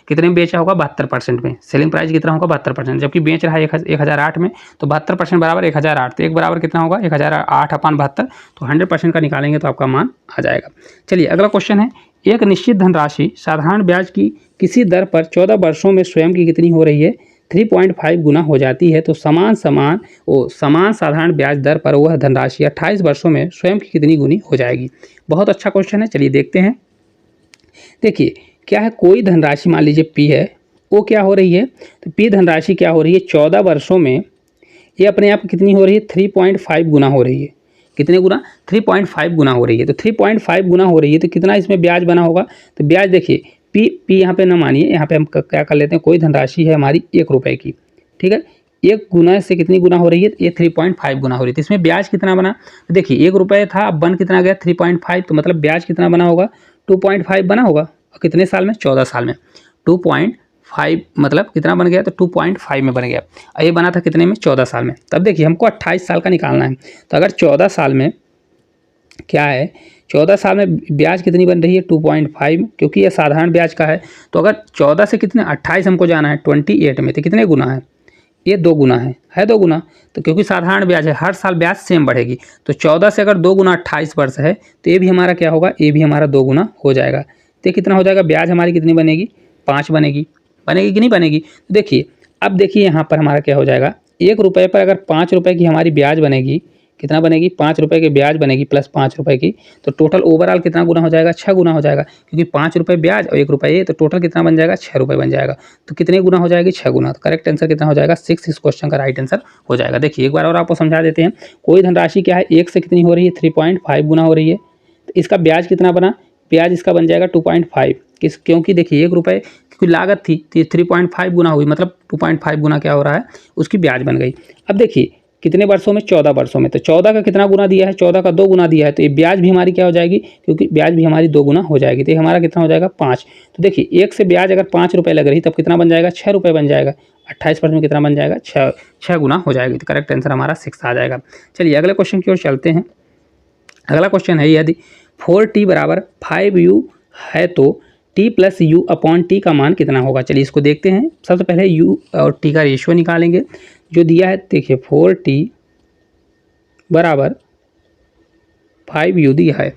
कितने में बेचा होगा 72% में, सेलिंग प्राइस कितना होगा 72%, जबकि बेच रहा है 1008 में, तो 72% बराबर 1008, तो एक बराबर कितना होगा 1008 अपन 72, तो 100% का निकालेंगे तो आपका मान आ जाएगा। चलिए अगला क्वेश्चन है, एक निश्चित धनराशि साधारण ब्याज की किसी दर पर 14 वर्षों में स्वयं की कितनी हो रही है 3.5 गुना हो जाती है, तो समान साधारण ब्याज दर पर वह धनराशि 28 वर्षों में स्वयं की कितनी गुनी हो जाएगी। बहुत अच्छा क्वेश्चन है, चलिए देखते हैं। देखिए क्या है, कोई धनराशि मान लीजिए पी है, वो क्या हो रही है, तो पी धनराशि क्या हो रही है 14 वर्षों में ये अपने आप कितनी हो रही है 3.5 गुना हो रही है, कितने गुना 3.5 गुना हो रही है। तो 3.5 गुना हो रही है, तो कितना इसमें ब्याज बना होगा, तो ब्याज देखिए पी यहाँ पे ना मानिए, यहाँ पे हम क्या कर लेते हैं, कोई धनराशि है हमारी 1 रुपये की, ठीक है, 1 गुना से कितनी गुना हो रही है, ये 3.5 गुना हो रही है, तो इसमें ब्याज कितना बना, तो देखिए 1 रुपये था, अब बन कितना गया 3.5, तो मतलब ब्याज कितना बना होगा 2.5 बना होगा, और कितने साल में 14 साल में 2.5 मतलब कितना बन गया, तो 2.5 में बन गया, और ये बना था कितने में 14 साल में। तब देखिए हमको 28 साल का निकालना है, तो अगर 14 साल में क्या है 14 साल में ब्याज कितनी बन रही है 2.5, क्योंकि ये साधारण ब्याज का है, तो अगर 14 से कितने 28 हमको जाना है 28 में, तो कितने गुना है, ये 2 गुना है 2 गुना, तो क्योंकि साधारण ब्याज है हर साल ब्याज सेम बढ़ेगी, तो 14 से अगर 2 गुना 28 वर्ष है, तो ये भी हमारा क्या होगा, ये भी हमारा 2 गुना हो जाएगा, तो कितना हो जाएगा, ब्याज हमारी कितनी बनेगी 5 बनेगी कि नहीं बनेगी। तो देखिए अब देखिए यहाँ पर हमारा क्या हो जाएगा, 1 रुपये पर अगर 5 रुपये की हमारी ब्याज बनेगी, कितना बनेगी 5 रुपये की ब्याज बनेगी प्लस 5 रुपये की, तो टोटल ओवरऑल कितना गुना हो जाएगा 6 गुना हो जाएगा, क्योंकि 5 रुपये ब्याज और 1 रुपये ये, तो टोटल कितना बन जाएगा 6 रुपये बन जाएगा, तो कितने गुना हो जाएगी 6 गुना। तो करेक्ट आंसर कितना हो जाएगा 6 इस क्वेश्चन का राइट आंसर हो जाएगा। देखिए एक बार और आपको समझा देते हैं, कोई धनराशि क्या है 1 से कितनी हो रही है 3.5 गुना हो रही है, तो इसका ब्याज कितना बना, ब्याज इसका बन जाएगा 2.5, क्योंकि देखिए 1 रुपये की लागत थी तो 3.5 गुना हुई, मतलब 2.5 गुना क्या हो रहा है उसकी ब्याज बन गई। अब देखिए कितने वर्षों में 14 वर्षों में, तो 14 का कितना गुना दिया है 14 का 2 गुना दिया है, तो ये ब्याज भी हमारी क्या हो जाएगी, क्योंकि ब्याज भी हमारी 2 गुना हो जाएगी, तो ये हमारा कितना हो जाएगा 5। तो देखिए 1 से ब्याज अगर 5 रुपये लग रही तब कितना बन जाएगा 6 रुपये बन जाएगा, 28% में कितना बन जाएगा 6 गुना हो जाएगी, तो करेक्ट आंसर हमारा 6 आ जाएगा। चलिए अगले क्वेश्चन की ओर चलते हैं। अगला क्वेश्चन है, यदि 4t बराबर 5u है तो t plus you upon T का मान कितना होगा। चलिए इसको देखते हैं। सबसे पहले u और t का रेशियो निकालेंगे, जो दिया है देखिए 4t बराबर 5u दिया है,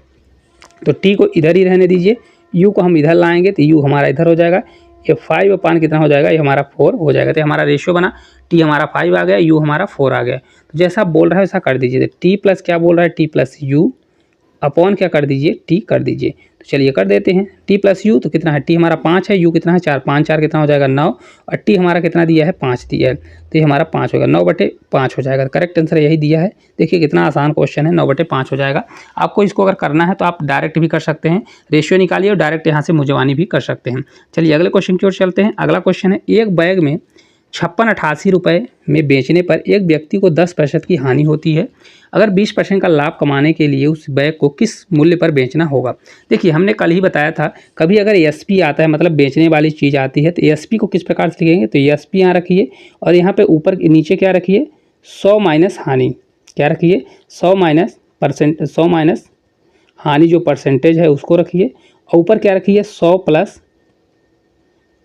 तो t को इधर ही रहने दीजिए, u को हम इधर लाएंगे तो u हमारा इधर हो जाएगा, ये 5 अपान कितना हो जाएगा, ये हमारा 4 हो जाएगा, तो हमारा रेशियो बना t हमारा 5 आ गया, u हमारा 4 आ गया। तो जैसा बोल रहा है वैसा कर दीजिए, t प्लस क्या बोल रहा है t प्लस यू अपॉन क्या कर दीजिए t कर दीजिए। तो चलिए कर देते हैं, t प्लस यू तो कितना है, t हमारा 5 है, u कितना है 4, 5 4 कितना हो जाएगा 9, और t हमारा कितना दिया है 5 दिया है, तो ये हमारा 5 होगा, 9/5 हो जाएगा। करेक्ट आंसर यही दिया है। देखिए कितना आसान क्वेश्चन है, 9/5 हो जाएगा। आपको इसको अगर करना है तो आप डायरेक्ट भी कर सकते हैं, रेशियो निकालिए और डायरेक्ट यहाँ से मुजवानी भी कर सकते हैं। चलिए अगले क्वेश्चन की ओर चलते हैं। अगला क्वेश्चन है, एक बैग में 5688 रुपये में बेचने पर एक व्यक्ति को 10% की हानि होती है, अगर 20% का लाभ कमाने के लिए उस बैग को किस मूल्य पर बेचना होगा। देखिए हमने कल ही बताया था, कभी अगर एसपी आता है मतलब बेचने वाली चीज़ आती है तो एसपी को किस प्रकार से लिखेंगे, तो एसपी यहाँ रखिए और यहाँ पे ऊपर नीचे क्या रखिए 100 माइनस हानि, क्या रखिए 100 माइनस हानि जो परसेंटेज है उसको रखिए, और ऊपर क्या रखिए 100 प्लस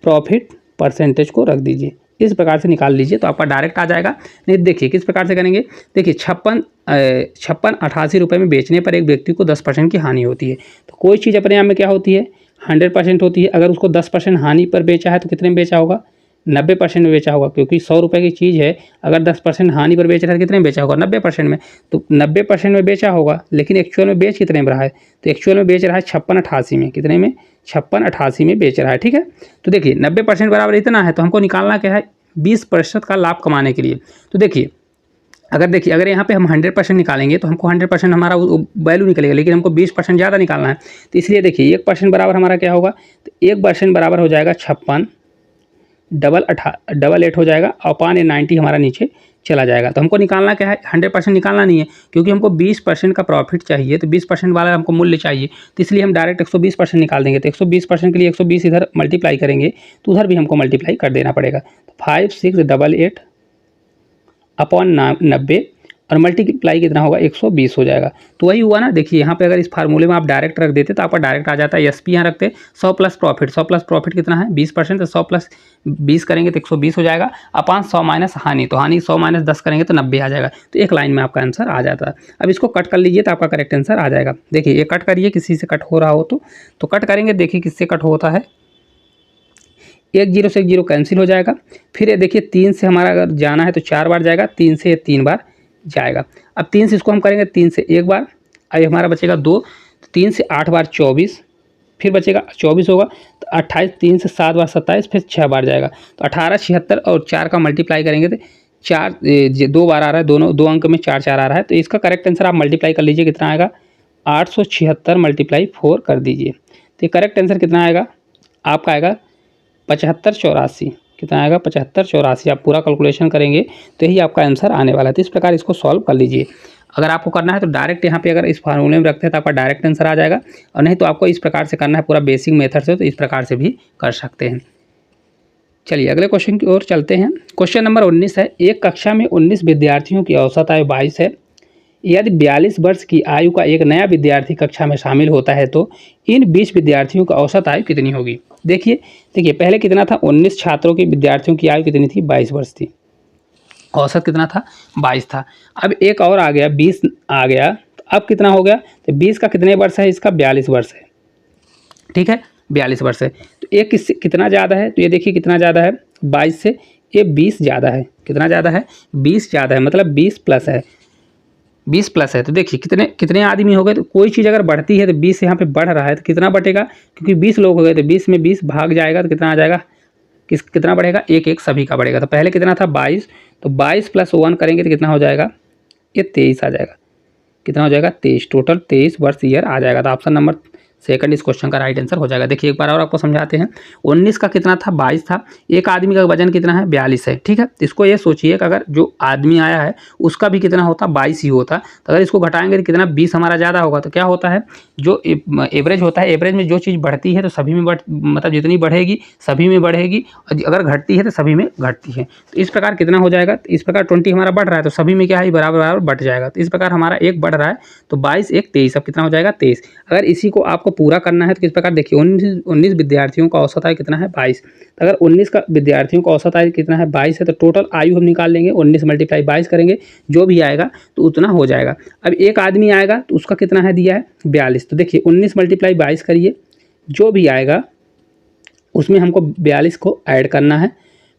प्रॉफिट परसेंटेज को रख दीजिए। इस प्रकार से निकाल लीजिए तो आपका डायरेक्ट आ जाएगा। नहीं देखिए किस प्रकार से करेंगे, देखिए 5688 रुपये में बेचने पर एक व्यक्ति को 10% की हानि होती है। तो कोई चीज़ अपने आप में क्या होती है 100% होती है, अगर उसको 10% हानि पर बेचा है तो कितने में बेचा होगा 90% में बेचा होगा, क्योंकि 100 रुपये की चीज़ है, अगर 10% हानि पर बेच रहा है कितने में बेचा होगा, 90% में। तो 90% में बेचा होगा, लेकिन एक्चुअल में बेच कितने में रहा है, तो एक्चुअल में बेच रहा है 5688 में। कितने में, 5688 में बेच रहा है, ठीक है। तो देखिए 90% बराबर इतना है, तो हमको निकालना क्या है, 20% का लाभ कमाने के लिए। तो देखिए अगर यहाँ पे हम 100% निकालेंगे तो हमको 100% हमारा वैल्यू निकलेगा, लेकिन हमको 20% ज़्यादा निकालना है। तो इसलिए देखिए 1% बराबर हमारा क्या होगा, तो 1% बराबर हो जाएगा 56, डबल 8 हो जाएगा, अपॉन 90 हमारा नीचे चला जाएगा। तो हमको निकालना क्या है, 100% निकालना नहीं है, क्योंकि हमको 20% का प्रॉफिट चाहिए, तो 20% वाला हमको मूल्य चाहिए। तो इसलिए हम डायरेक्ट 120% निकाल देंगे। तो 120% के लिए 120 इधर मल्टीप्लाई करेंगे, तो उधर भी हमको मल्टीप्लाई कर देना पड़ेगा। तो 5688 अपॉन 90 और मल्टीप्लाई कितना होगा, 120 हो जाएगा। तो वही हुआ ना। देखिए यहाँ पे अगर इस फार्मूले में आप डायरेक्ट रख देते तो आपका डायरेक्ट आ जाता है। एसपी यहाँ रखते 100 प्लस प्रॉफिट, 100 प्लस प्रॉफिट कितना है 20%, तो 100 प्लस 20 करेंगे तो 120 हो जाएगा, अपॉन 100 माइनस हानि, तो हानि 100 माइनस 10 करेंगे तो 90 आ जाएगा। तो एक लाइन में आपका आंसर आ जाता है। अब इसको कट कर लीजिए तो आपका करेक्ट आंसर आ जाएगा। देखिए ये कट करिए, किसी से कट हो रहा हो तो कट करेंगे। देखिए किससे कट होता है, 1 0 से 1 0 कैंसिल हो जाएगा। फिर ये देखिए 3 से हमारा अगर जाना है तो 4 बार जाएगा, 3 से 3 बार जाएगा। अब 3 से इसको हम करेंगे 3 से 1 बार, अब हमारा बचेगा 2, 3 से 8 बार 24, फिर बचेगा 24 होगा, तो 28, 3 से 7 बार 27, फिर 6 बार जाएगा। तो 18, 76 और 4 का मल्टीप्लाई करेंगे तो 4 2 बार आ रहा है, दोनों 2 अंक में 4 4 आ रहा है। तो इसका करेक्ट आंसर आप मल्टीप्लाई कर लीजिए, कितना आएगा 876 मल्टीप्लाई 4 कर दीजिए। तो ये करेक्ट आंसर कितना आएगा आपका, आएगा 7584। कितना आएगा 7584। आप पूरा कैलकुलेशन करेंगे तो यही आपका आंसर आने वाला है। तो इस प्रकार इसको सॉल्व कर लीजिए। अगर आपको करना है तो डायरेक्ट यहाँ पे अगर इस फार्मूले में रखते हैं तो आपका डायरेक्ट आंसर आ जाएगा, और नहीं तो आपको इस प्रकार से करना है पूरा बेसिक मेथड से, तो इस प्रकार से भी कर सकते हैं। चलिए अगले क्वेश्चन की ओर चलते हैं। क्वेश्चन नंबर 19 है, एक कक्षा में 19 विद्यार्थियों की औसत आयु 22 है। यदि 42 वर्ष की आयु का एक नया विद्यार्थी कक्षा में शामिल होता है तो इन 20 विद्यार्थियों की औसत आयु कितनी होगी। देखिए पहले कितना था, 19 छात्रों की विद्यार्थियों की आयु कितनी थी, 22 वर्ष थी। औसत कितना था, 22 था। अब एक और आ गया, 20 आ गया, तो अब कितना हो गया, तो 20 का कितने वर्ष है, इसका 42 वर्ष है, ठीक है 42 वर्ष है। तो एक कितना ज़्यादा है, तो ये देखिए कितना ज़्यादा है, 22 से ये 20 ज़्यादा है। कितना ज़्यादा है, 20 ज़्यादा है, मतलब 20 प्लस है, 20 प्लस है। तो देखिए कितने आदमी हो गए, तो कोई चीज़ अगर बढ़ती है तो 20 यहाँ पे बढ़ रहा है तो कितना बढ़ेगा, क्योंकि 20 लोग हो गए तो 20 में 20 भाग जाएगा तो कितना आ जाएगा, कितना बढ़ेगा, एक एक सभी का बढ़ेगा। तो पहले कितना था 22, तो 22 प्लस 1 करेंगे तो कितना हो जाएगा, ये 23 आ जाएगा। कितना हो जाएगा 23, टोटल 23 वर्ष ईयर आ जाएगा। तो ऑप्शन नंबर सेकंड इस क्वेश्चन का राइट आंसर हो जाएगा। देखिए एक बार और आपको समझाते हैं। 19 का कितना था, 22 था। एक आदमी का वजन कितना है, 42 है, ठीक है। इसको ये सोचिए कि अगर जो आदमी आया है उसका भी कितना होता, 22 ही होता। तो अगर इसको घटाएंगे तो कितना, 20 हमारा ज़्यादा होगा। तो क्या होता है, जो एवरेज होता है, एवरेज में जो चीज़ बढ़ती है तो सभी में मतलब जितनी बढ़ेगी सभी में बढ़ेगी, और अगर घटती है तो सभी में घटती है। तो इस प्रकार कितना हो जाएगा, तो इस प्रकार 20 हमारा बढ़ रहा है तो सभी में क्या है, बराबर बराबर बढ़ जाएगा। तो इस प्रकार हमारा एक बढ़ रहा है, तो 22 एक 23, अब कितना हो जाएगा 23। अगर इसी को आपको पूरा करना है तो किस प्रकार, देखिए 19 विद्यार्थियों का औसत आयु कितना है, 22। तो अगर 19 का विद्यार्थियों का औसत आयु कितना है, 22 है, तो टोटल आयु हम निकाल लेंगे, 19 मल्टीप्लाई 22 करेंगे, जो भी आएगा तो उतना हो जाएगा। अब एक आदमी आएगा तो उसका कितना है दिया है, 42। तो देखिए 19 मल्टीप्लाई 22 करिए, जो भी आएगा उसमें हमको 42 को ऐड करना है,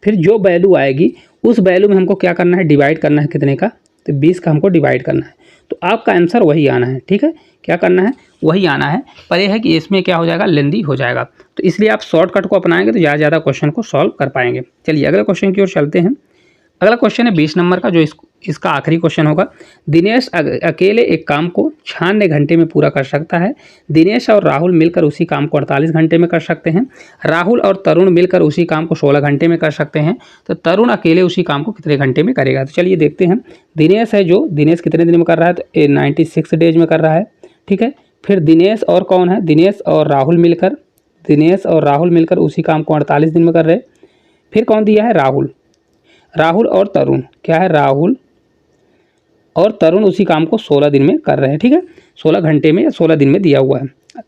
फिर जो वैल्यू आएगी उस वैल्यू में हमको क्या करना है, डिवाइड करना है, कितने का, तो 20 का हमको डिवाइड करना है। तो आपका आंसर वही आना है, ठीक है, क्या करना है, वही आना है। पर यह है कि इसमें क्या हो जाएगा, लेंदी हो जाएगा। तो इसलिए आप शॉर्टकट को अपनाएंगे तो ज़्यादा क्वेश्चन को सॉल्व कर पाएंगे। चलिए अगले क्वेश्चन की ओर चलते हैं। अगला क्वेश्चन है 20 नंबर का, जो इसका आखिरी क्वेश्चन होगा। दिनेश अकेले एक काम को 96 घंटे में पूरा कर सकता है। दिनेश और राहुल मिलकर उसी काम को 48 घंटे में कर सकते हैं। राहुल और तरुण मिलकर उसी काम को 16 घंटे में कर सकते हैं। तो तरुण अकेले उसी काम को कितने घंटे में करेगा। तो चलिए देखते हैं। दिनेश है, जो दिनेश कितने दिन में कर रहा है, तो 96 डेज में कर रहा है, ठीक है। फिर दिनेश और कौन है, दिनेश और राहुल मिलकर उसी काम को 48 दिन में कर रहे। फिर कौन दिया है, राहुल और तरुण, क्या है, राहुल और तरुण उसी काम को 16 दिन में कर रहे हैं, ठीक है, 16 घंटे में या 16 दिन में दिया हुआ है।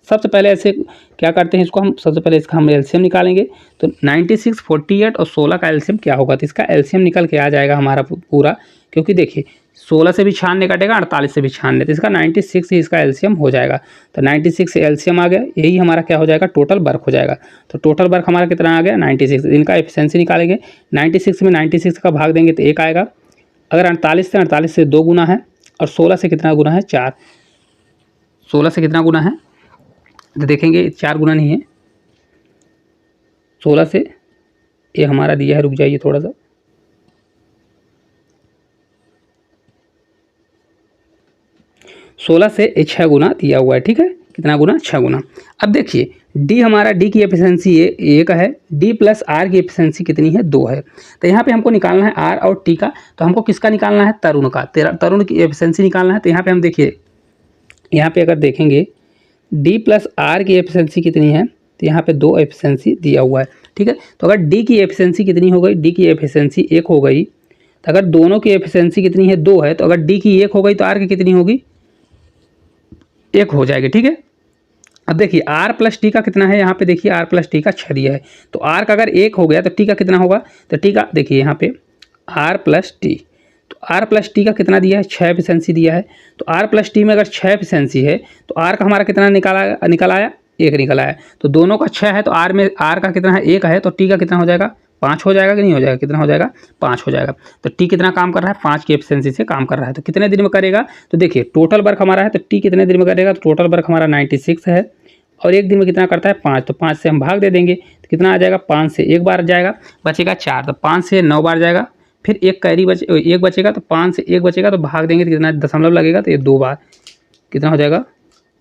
सबसे पहले ऐसे क्या करते हैं, इसको हम सबसे पहले इसका हम एलसीएम निकालेंगे। तो 96, 48 और 16 का एलसीएम क्या होगा, तो इसका एलसीएम निकल के आ जाएगा हमारा पूरा, क्योंकि देखिए 16 से भी छानने कटेगा, 48 से भी छानने, तो इसका 96 ही इसका एलसीएम हो जाएगा। तो 96 से एलसीएम आ गया, यही हमारा क्या हो जाएगा, टोटल वर्क हो जाएगा। तो टोटल वर्क हमारा कितना आ गया, 96। इनका एफिशिएंसी निकालेंगे, 96 में 96 का भाग देंगे तो 1 आएगा। अगर 48 से 2 गुना है, और 16 से कितना गुना है, 4। 16 से कितना गुना है, तो देखेंगे 4 गुना नहीं है, 16 से ये हमारा दिया है, रुक जाइए थोड़ा सा, 16 से 6 गुना दिया हुआ है, ठीक है, कितना गुना, 6 गुना। अब देखिए डी हमारा, डी की एफिशिएंसी एक है, डी प्लस आर की एफिशिएंसी कितनी है, 2 है। तो यहाँ पे हमको निकालना है आर और टी का, तो हमको किसका निकालना है, तरुण का, तरुण की एफिशिएंसी निकालना है। तो यहाँ पे हम देखिए, यहाँ पे अगर देखेंगे डी प्लस आर की एफिशिएंसी कितनी है, तो यहाँ पे 2 एफिशिएंसी दिया हुआ है, ठीक है। तो अगर डी की एफिशिएंसी कितनी हो गई, डी की एफिशिएंसी 1 हो गई, तो अगर दोनों की एफिशिएंसी कितनी है, 2 है, तो अगर डी की 1 हो गई तो आर की कितनी होगी, 1 हो जाएगी, ठीक है। अब देखिए आर प्लस टी का कितना है, यहाँ पे देखिए आर प्लस टी का 6 दिया है, तो आर का अगर 1 हो गया तो टी का कितना होगा, तो टी का देखिए यहाँ पे आर प्लस टी, तो आर प्लस टी का कितना दिया है, 6 एफिशिएंसी दिया है। तो आर प्लस टी में अगर 6 एफिशिएंसी है तो आर का हमारा कितना निकल आया, 1 निकल आया। तो दोनों का 6 है, तो आर में आर का कितना है, 1 है, तो टी का कितना हो जाएगा, 5 हो जाएगा कि नहीं हो जाएगा, कितना हो जाएगा, 5 हो जाएगा। तो टी कितना काम कर रहा है, 5 की एफिशिएंसी से काम कर रहा है। तो कितने दिन में करेगा, तो देखिए टोटल वर्क हमारा है, तो टी कितने दिन में करेगा, तो टोटल वर्क हमारा 96 है, और 1 दिन में कितना करता है, 5। तो 5 से हम भाग दे देंगे, तो कितना आ जाएगा, 5 से 1 बार जाएगा, बचेगा 4, तो 5 से 9 बार जाएगा, फिर 1 कैरी 1 बचेगा, तो 5 से 1 बचेगा, तो भाग देंगे तो कितना दशमलव लगेगा, तो ये 2 बार, कितना हो जाएगा,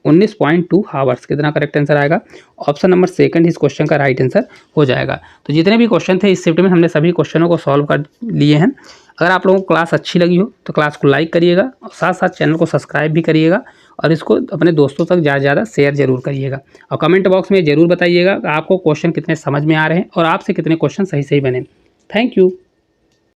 19.2 हावर्स। कितना करेक्ट आंसर आएगा, ऑप्शन नंबर सेकंड इस क्वेश्चन का राइट आंसर हो जाएगा। तो जितने भी क्वेश्चन थे इस शिफ्ट में हमने सभी क्वेश्चनों को सॉल्व कर लिए हैं। अगर आप लोगों को क्लास अच्छी लगी हो तो क्लास को लाइक करिएगा, और साथ साथ चैनल को सब्सक्राइब भी करिएगा, और इसको अपने दोस्तों तक ज़्यादा से ज़्यादा शेयर जरूर करिएगा। और कमेंट बॉक्स में ज़रूर बताइएगा आपको क्वेश्चन कितने समझ में आ रहे हैं और आपसे कितने क्वेश्चन सही बने। Thank you.